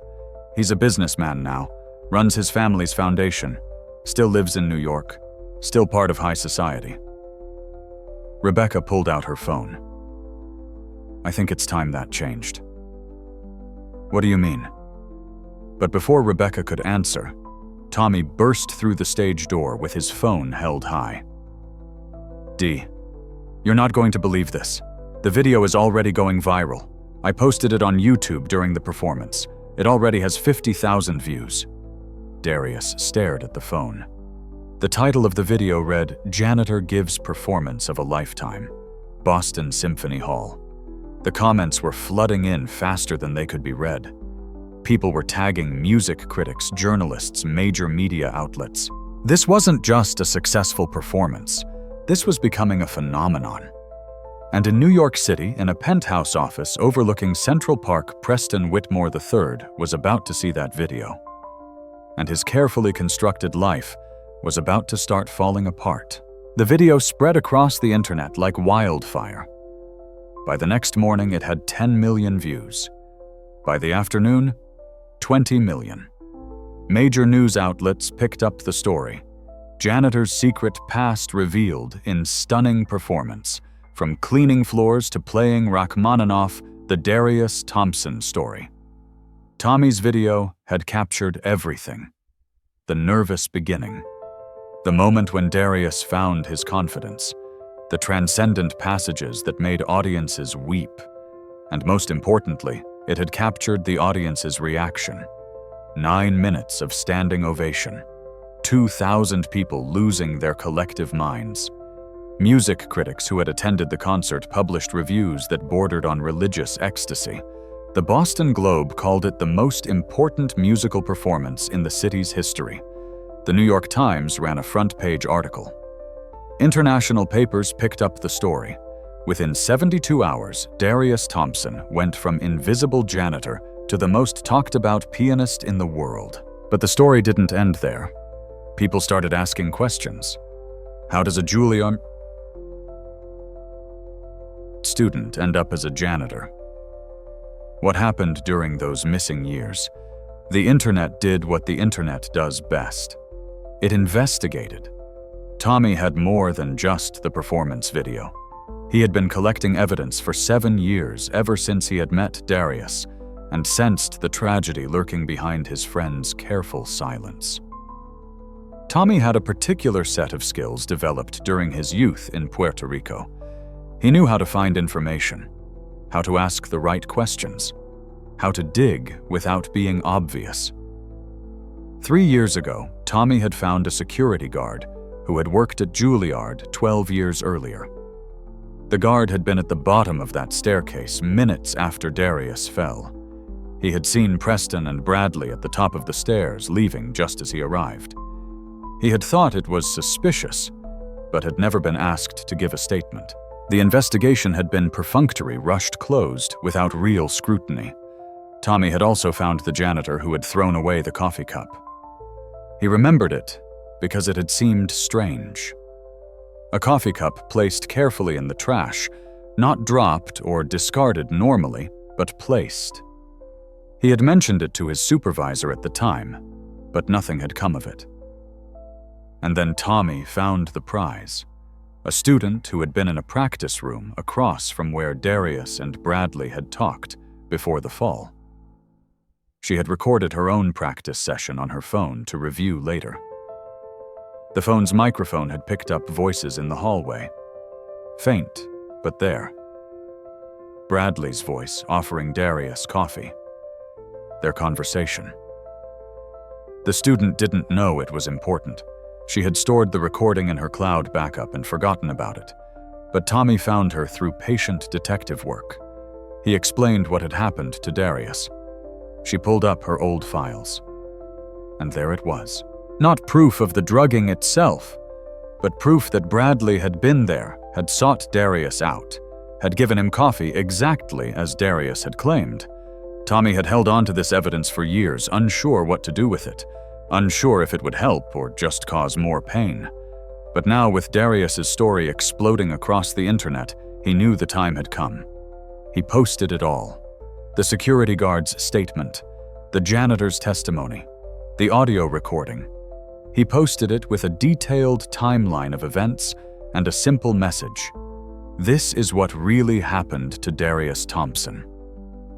He's a businessman now, runs his family's foundation, still lives in New York, still part of high society." Rebecca pulled out her phone. "I think it's time that changed." "What do you mean?" But before Rebecca could answer, Tommy burst through the stage door with his phone held high. "Dee, you're not going to believe this. The video is already going viral. I posted it on YouTube during the performance. It already has 50,000 views." Darius stared at the phone. The title of the video read, "Janitor Gives Performance of a Lifetime, Boston Symphony Hall." The comments were flooding in faster than they could be read. People were tagging music critics, journalists, major media outlets. This wasn't just a successful performance. This was becoming a phenomenon. And in New York City, in a penthouse office overlooking Central Park, Preston Whitmore III was about to see that video. And his carefully constructed life was about to start falling apart. The video spread across the internet like wildfire. By the next morning, it had 10 million views. By the afternoon, 20 million. Major news outlets picked up the story. Janitor's secret past revealed in stunning performance, from cleaning floors to playing Rachmaninoff, the Darius Thompson story. Tommy's video had captured everything. The nervous beginning. The moment when Darius found his confidence. the transcendent passages that made audiences weep. And most importantly, it had captured the audience's reaction. 9 minutes of standing ovation. 2,000 people losing their collective minds. Music critics who had attended the concert published reviews that bordered on religious ecstasy. The Boston Globe called it the most important musical performance in the city's history. The New York Times ran a front-page article. International papers picked up the story. Within 72 hours, Darius Thompson went from invisible janitor to the most talked-about pianist in the world. But the story didn't end there. People started asking questions. How does a Juilliard student end up as a janitor? What happened during those missing years? The internet did what the internet does best. It investigated. Tommy had more than just the performance video. He had been collecting evidence for 7 years, ever since he had met Darius, and sensed the tragedy lurking behind his friend's careful silence. Tommy had a particular set of skills developed during his youth in Puerto Rico. He knew how to find information, how to ask the right questions, how to dig without being obvious. 3 years ago, Tommy had found a security guard who had worked at Juilliard 12 years earlier. The guard had been at the bottom of that staircase minutes after Darius fell. He had seen Preston and Bradley at the top of the stairs, leaving just as he arrived. He had thought it was suspicious, but had never been asked to give a statement. The investigation had been perfunctory, rushed closed, without real scrutiny. Tommy had also found the janitor who had thrown away the coffee cup. He remembered it because it had seemed strange. A coffee cup placed carefully in the trash, not dropped or discarded normally, but placed. He had mentioned it to his supervisor at the time, but nothing had come of it. And then Tommy found the prize. A student who had been in a practice room across from where Darius and Bradley had talked before the fall. She had recorded her own practice session on her phone to review later. The phone's microphone had picked up voices in the hallway. Faint, but there. Bradley's voice offering Darius coffee. Their conversation. The student didn't know it was important. She had stored the recording in her cloud backup and forgotten about it. But Tommy found her through patient detective work. He explained what had happened to Darius. She pulled up her old files. And there it was. Not proof of the drugging itself, but proof that Bradley had been there, had sought Darius out, had given him coffee exactly as Darius had claimed. Tommy had held on to this evidence for years, unsure what to do with it, unsure if it would help or just cause more pain. But now, with Darius's story exploding across the internet, he knew the time had come. He posted it all. The security guard's statement, the janitor's testimony, the audio recording. He posted it with a detailed timeline of events and a simple message. This is what really happened to Darius Thompson.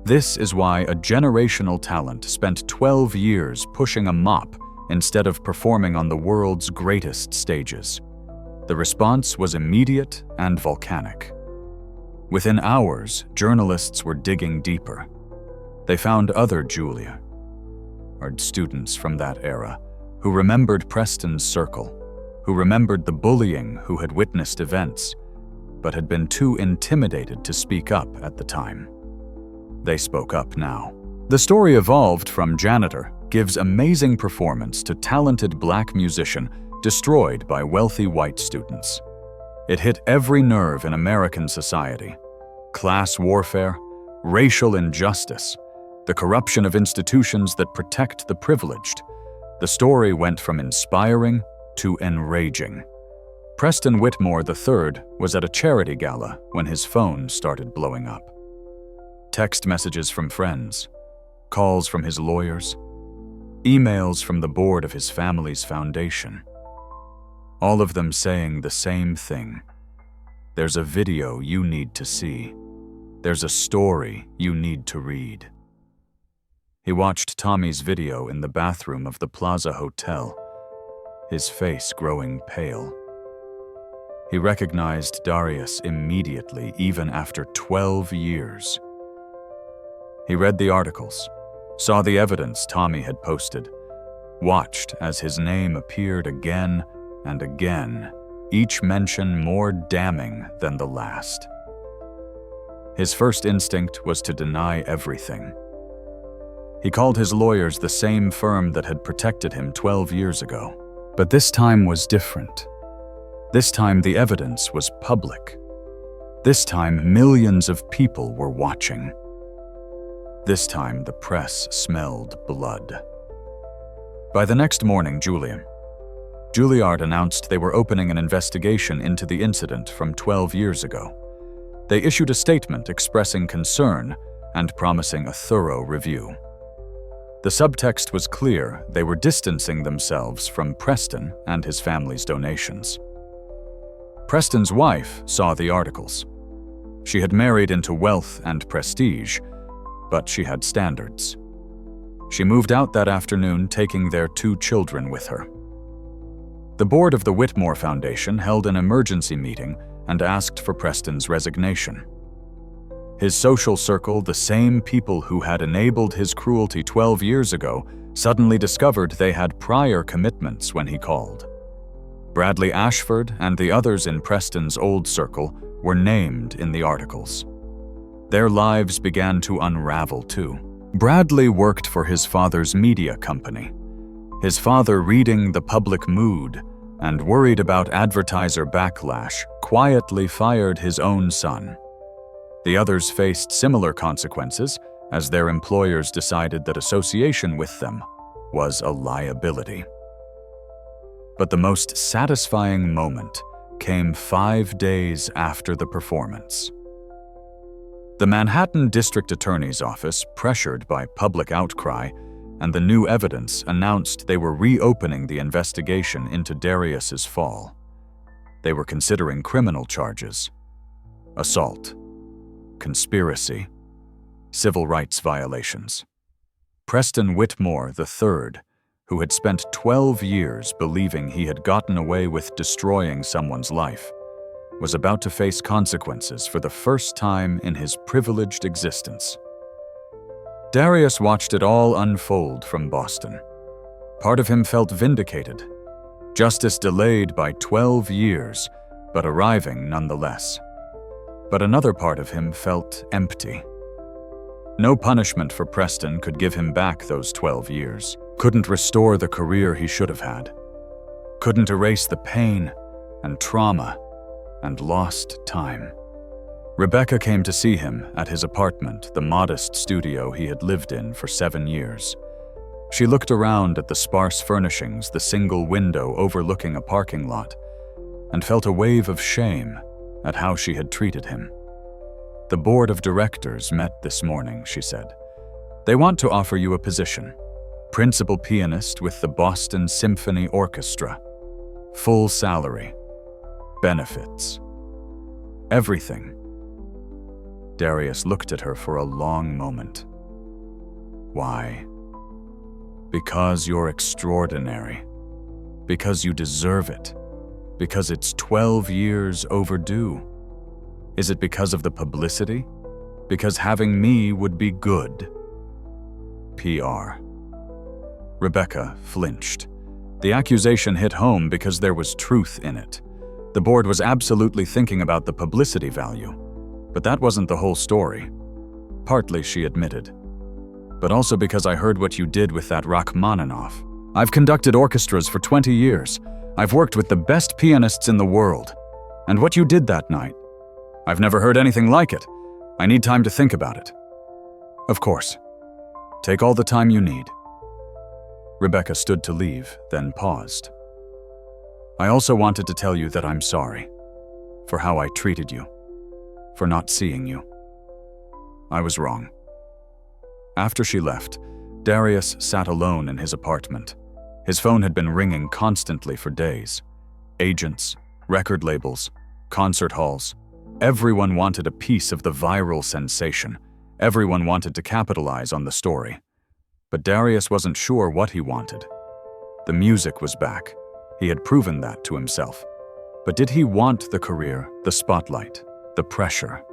This is why a generational talent spent 12 years pushing a mop instead of performing on the world's greatest stages. The response was immediate and volcanic. Within hours, journalists were digging deeper. They found other Juilliard students from that era who remembered Preston's circle, who remembered the bullying, who had witnessed events, but had been too intimidated to speak up at the time. They spoke up now. The story evolved from Janitor gives amazing performance to talented black musician destroyed by wealthy white students. It hit every nerve in American society. Class warfare, racial injustice, the corruption of institutions that protect the privileged. The story went from inspiring to enraging. Preston Whitmore III was at a charity gala when his phone started blowing up. Text messages from friends, calls from his lawyers, emails from the board of his family's foundation. All of them saying the same thing. There's a video you need to see. There's a story you need to read. He watched Tommy's video in the bathroom of the Plaza Hotel, his face growing pale. He recognized Darius immediately, even after 12 years. He read the articles, saw the evidence Tommy had posted, watched as his name appeared again and again, each mention more damning than the last. His first instinct was to deny everything. He called his lawyers the same firm that had protected him 12 years ago. But this time was different. This time the evidence was public. This time millions of people were watching. This time the press smelled blood. By the next morning, Juilliard announced they were opening an investigation into the incident from 12 years ago. They issued a statement expressing concern and promising a thorough review. The subtext was clear: they were distancing themselves from Preston and his family's donations. Preston's wife saw the articles. She had married into wealth and prestige, but she had standards. She moved out that afternoon, taking their 2 children with her. The board of the Whitmore Foundation held an emergency meeting and asked for Preston's resignation. His social circle, the same people who had enabled his cruelty 12 years ago, suddenly discovered they had prior commitments when he called. Bradley Ashford and the others in Preston's old circle were named in the articles. Their lives began to unravel too. Bradley worked for his father's media company. His father, reading the public mood and worried about advertiser backlash, quietly fired his own son. The others faced similar consequences as their employers decided that association with them was a liability. But the most satisfying moment came 5 days after the performance. The Manhattan District Attorney's Office, pressured by public outcry and the new evidence, announced they were reopening the investigation into Darius's fall. They were considering criminal charges: assault, conspiracy, civil rights violations. Preston Whitmore III, who had spent 12 years believing he had gotten away with destroying someone's life, was about to face consequences for the first time in his privileged existence. Darius watched it all unfold from Boston. Part of him felt vindicated. Justice delayed by 12 years, but arriving nonetheless. But another part of him felt empty. No punishment for Preston could give him back those 12 years, couldn't restore the career he should have had, couldn't erase the pain and trauma and lost time. Rebecca came to see him at his apartment, the modest studio he had lived in for 7 years. She looked around at the sparse furnishings, the single window overlooking a parking lot, and felt a wave of shame at how she had treated him. "The board of directors met this morning," she said. "They want to offer you a position. Principal pianist with the Boston Symphony Orchestra. Full salary. Benefits. Everything." Darius looked at her for a long moment. "Why?" "Because you're extraordinary. Because you deserve it. Because it's 12 years overdue. Is it because of the publicity? Because having me would be good?" PR. Rebecca flinched. The accusation hit home because there was truth in it. The board was absolutely thinking about the publicity value. But that wasn't the whole story. Partly, she admitted. But also because I heard what you did with that Rachmaninoff. I've conducted orchestras for 20 years. I've worked with the best pianists in the world. And what you did that night, I've never heard anything like it. I need time to think about it." "Of course. Take all the time you need." Rebecca stood to leave, then paused. "I also wanted to tell you that I'm sorry for how I treated you, for not seeing you. I was wrong." After she left, Darius sat alone in his apartment. His phone had been ringing constantly for days. Agents, record labels, concert halls. Everyone wanted a piece of the viral sensation. Everyone wanted to capitalize on the story. But Darius wasn't sure what he wanted. The music was back. He had proven that to himself. But did he want the career, the spotlight, the pressure?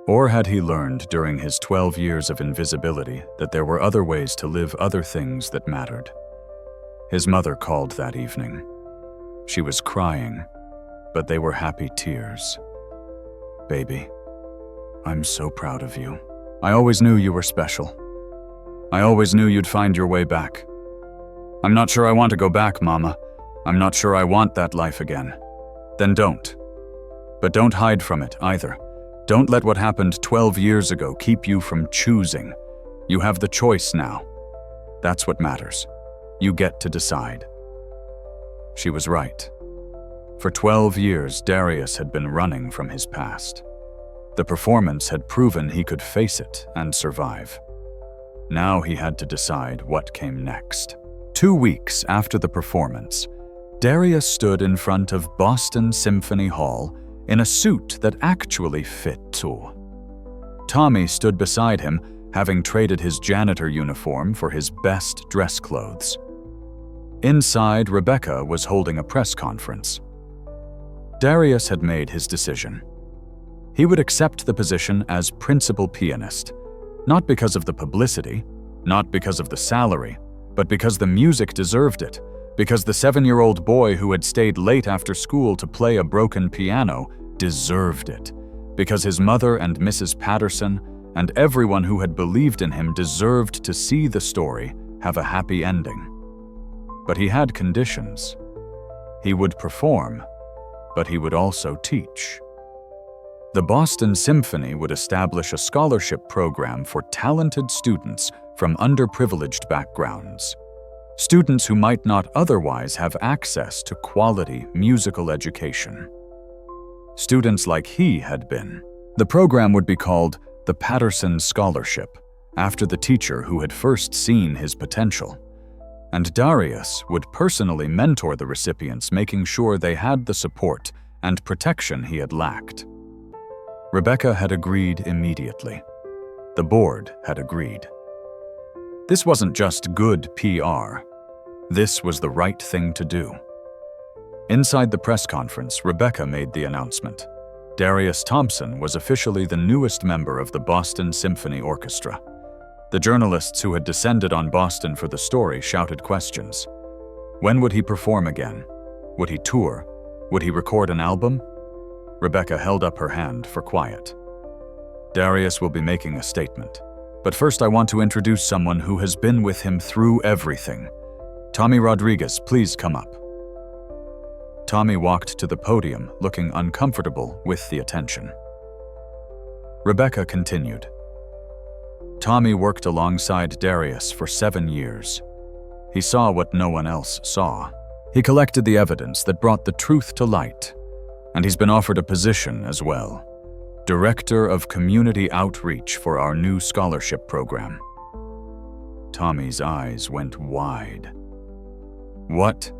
Or had he learned during his 12 years of invisibility that there were other ways to live, other things that mattered? His mother called that evening. She was crying, but they were happy tears. "Baby, I'm so proud of you. I always knew you were special. I always knew you'd find your way back. I'm not sure I want to go back, Mama. I'm not sure I want that life again." Then don't. But don't hide from it either. Don't let what happened 12 years ago keep you from choosing. You have the choice now. That's what matters. You get to decide. She was right. For 12 years, Darius had been running from his past. The performance had proven he could face it and survive. Now he had to decide what came next. 2 weeks after the performance, Darius stood in front of Boston Symphony Hall in a suit that actually fit too. Tommy stood beside him, having traded his janitor uniform for his best dress clothes. Inside, Rebecca was holding a press conference. Darius had made his decision. He would accept the position as principal pianist, not because of the publicity, not because of the salary, but because the music deserved it, because the 7-year-old boy who had stayed late after school to play a broken piano deserved it, because his mother and Mrs. Patterson and everyone who had believed in him deserved to see the story have a happy ending. But he had conditions. He would perform, but he would also teach. The Boston Symphony would establish a scholarship program for talented students from underprivileged backgrounds. Students who might not otherwise have access to quality musical education. Students like he had been. The program would be called the Patterson Scholarship, after the teacher who had first seen his potential. And Darius would personally mentor the recipients, making sure they had the support and protection he had lacked. Rebecca had agreed immediately. The board had agreed. This wasn't just good PR. This was the right thing to do. Inside the press conference, Rebecca made the announcement. Darius Thompson was officially the newest member of the Boston Symphony Orchestra. The journalists who had descended on Boston for the story shouted questions. When would he perform again? Would he tour? Would he record an album? Rebecca held up her hand for quiet. Darius will be making a statement. But first I want to introduce someone who has been with him through everything. Tommy Rodriguez, please come up. Tommy walked to the podium, looking uncomfortable with the attention. Rebecca continued. Tommy worked alongside Darius for 7 years. He saw what no one else saw. He collected the evidence that brought the truth to light, and he's been offered a position as well. Director of Community Outreach for our new scholarship program. Tommy's eyes went wide. What?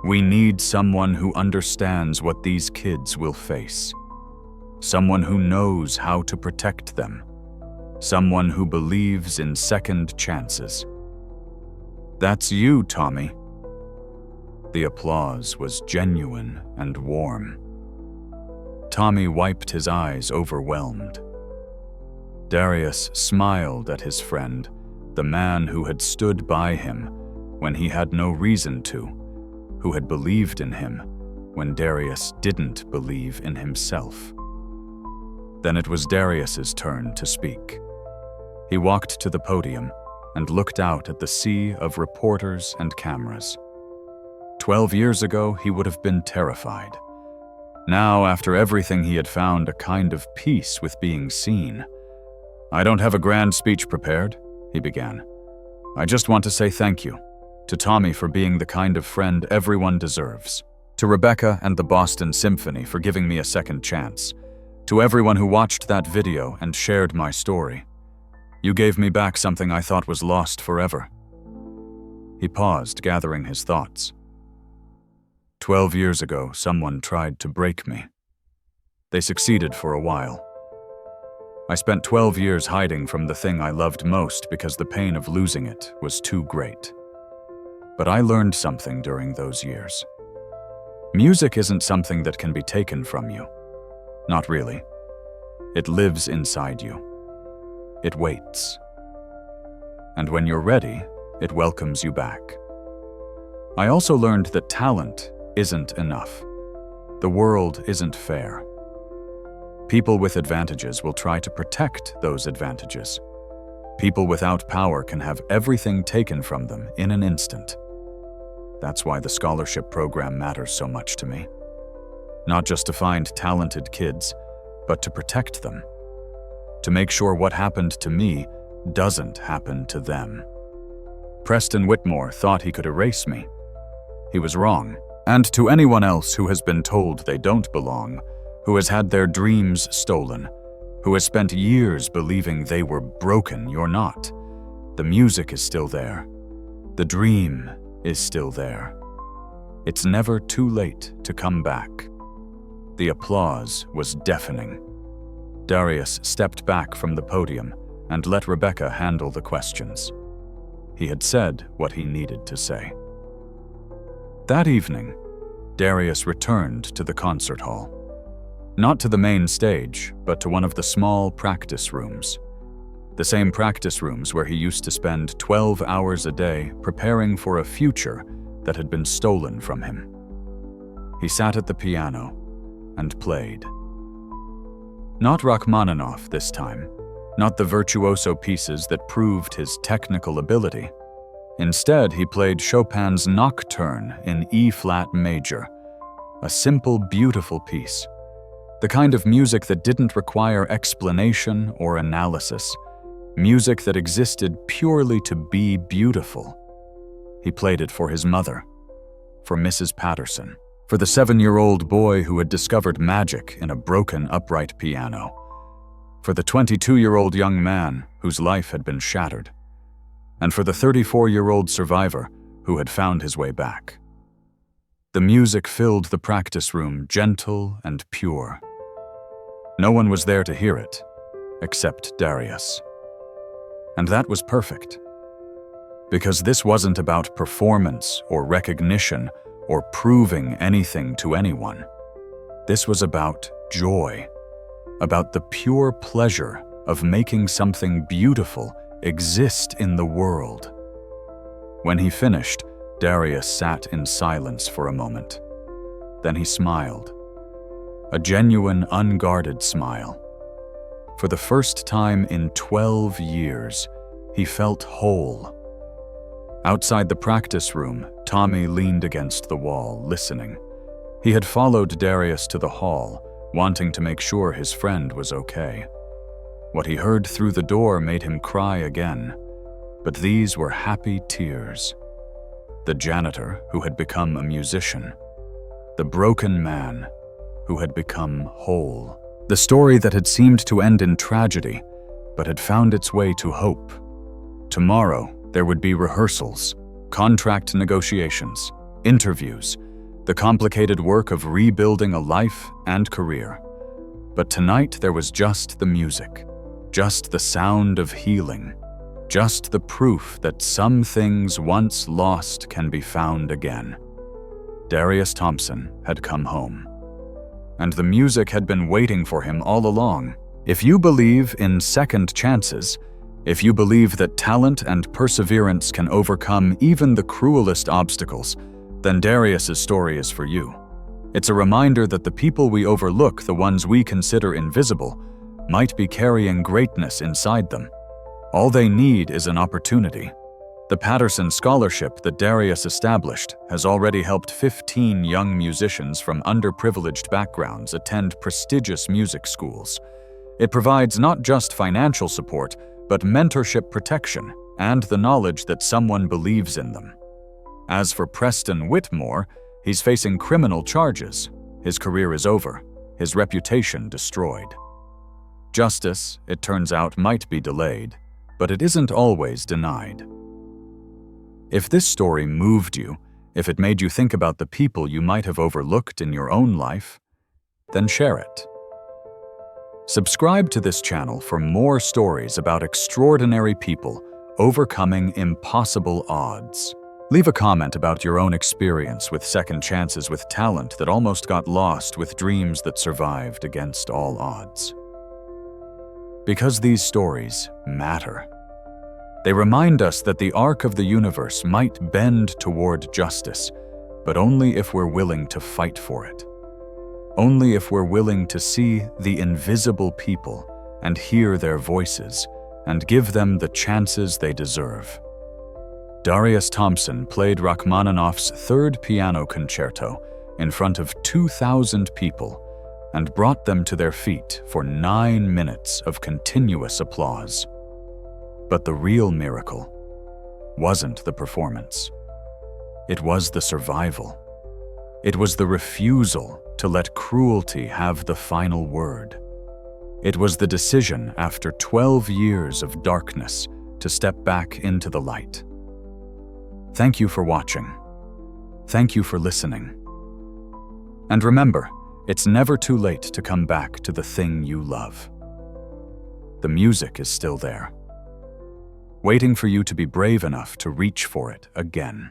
We need someone who understands what these kids will face. Someone who knows how to protect them. Someone who believes in second chances. That's you, Tommy. The applause was genuine and warm. Tommy wiped his eyes, overwhelmed. Darius smiled at his friend, the man who had stood by him when he had no reason to, who had believed in him when Darius didn't believe in himself. Then it was Darius's turn to speak. He walked to the podium and looked out at the sea of reporters and cameras. 12 years ago, he would have been terrified. Now, after everything, he had found a kind of peace with being seen. I don't have a grand speech prepared, he began. I just want to say thank you to Tommy for being the kind of friend everyone deserves, to Rebecca and the Boston Symphony for giving me a second chance, to everyone who watched that video and shared my story. You gave me back something I thought was lost forever. He paused, gathering his thoughts. 12 years ago, someone tried to break me. They succeeded for a while. I spent 12 years hiding from the thing I loved most because the pain of losing it was too great. But I learned something during those years. Music isn't something that can be taken from you. Not really. It lives inside you. It waits. And when you're ready, it welcomes you back. I also learned that talent isn't enough. The world isn't fair. People with advantages will try to protect those advantages. People without power can have everything taken from them in an instant. That's why the scholarship program matters so much to me. Not just to find talented kids, but to protect them. To make sure what happened to me doesn't happen to them. Preston Whitmore thought he could erase me. He was wrong. And to anyone else who has been told they don't belong, who has had their dreams stolen, who has spent years believing they were broken, you're not. The music is still there. The dream is still there. It's never too late to come back. The applause was deafening. Darius stepped back from the podium and let Rebecca handle the questions. He had said what he needed to say. That evening, Darius returned to the concert hall. Not to the main stage, but to one of the small practice rooms. The same practice rooms where he used to spend 12 hours a day preparing for a future that had been stolen from him. He sat at the piano and played. Not Rachmaninoff this time, not the virtuoso pieces that proved his technical ability. Instead, he played Chopin's Nocturne in E-flat major, a simple, beautiful piece. The kind of music that didn't require explanation or analysis, music that existed purely to be beautiful. He played it for his mother, for Mrs. Patterson, for the 7-year-old boy who had discovered magic in a broken upright piano, for the 22-year-old young man whose life had been shattered, and for the 34-year-old survivor who had found his way back. The music filled the practice room, gentle and pure. No one was there to hear it, except Darius. And that was perfect. Because this wasn't about performance or recognition or proving anything to anyone. This was about joy, about the pure pleasure of making something beautiful exist in the world. When he finished, Darius sat in silence for a moment. Then he smiled. A genuine, unguarded smile. For the first time in 12 years, he felt whole. Outside the practice room, Tommy leaned against the wall, listening. He had followed Darius to the hall, wanting to make sure his friend was okay. What he heard through the door made him cry again, but these were happy tears. The janitor who had become a musician. The broken man who had become whole. The story that had seemed to end in tragedy, but had found its way to hope. Tomorrow, there would be rehearsals, contract negotiations, interviews, the complicated work of rebuilding a life and career. But tonight there was just the music, just the sound of healing, just the proof that some things once lost can be found again. Darius Thompson had come home. And the music had been waiting for him all along. If you believe in second chances, if you believe that talent and perseverance can overcome even the cruelest obstacles, then Darius's story is for you. It's a reminder that the people we overlook, the ones we consider invisible, might be carrying greatness inside them. All they need is an opportunity. The Patterson Scholarship that Darius established has already helped 15 young musicians from underprivileged backgrounds attend prestigious music schools. It provides not just financial support, but mentorship protection and the knowledge that someone believes in them. As for Preston Whitmore, he's facing criminal charges. His career is over, his reputation destroyed. Justice, it turns out, might be delayed, but it isn't always denied. If this story moved you, if it made you think about the people you might have overlooked in your own life, then share it. Subscribe to this channel for more stories about extraordinary people overcoming impossible odds. Leave a comment about your own experience with second chances with talent that almost got lost with dreams that survived against all odds. Because these stories matter. They remind us that the arc of the universe might bend toward justice, but only if we're willing to fight for it. Only if we're willing to see the invisible people and hear their voices and give them the chances they deserve. Darius Thompson played Rachmaninoff's third piano concerto in front of 2,000 people and brought them to their feet for 9 minutes of continuous applause. But the real miracle wasn't the performance. It was the survival. It was the refusal to let cruelty have the final word. It was the decision after 12 years of darkness to step back into the light. Thank you for watching. Thank you for listening. And remember, it's never too late to come back to the thing you love. The music is still there, waiting for you to be brave enough to reach for it again.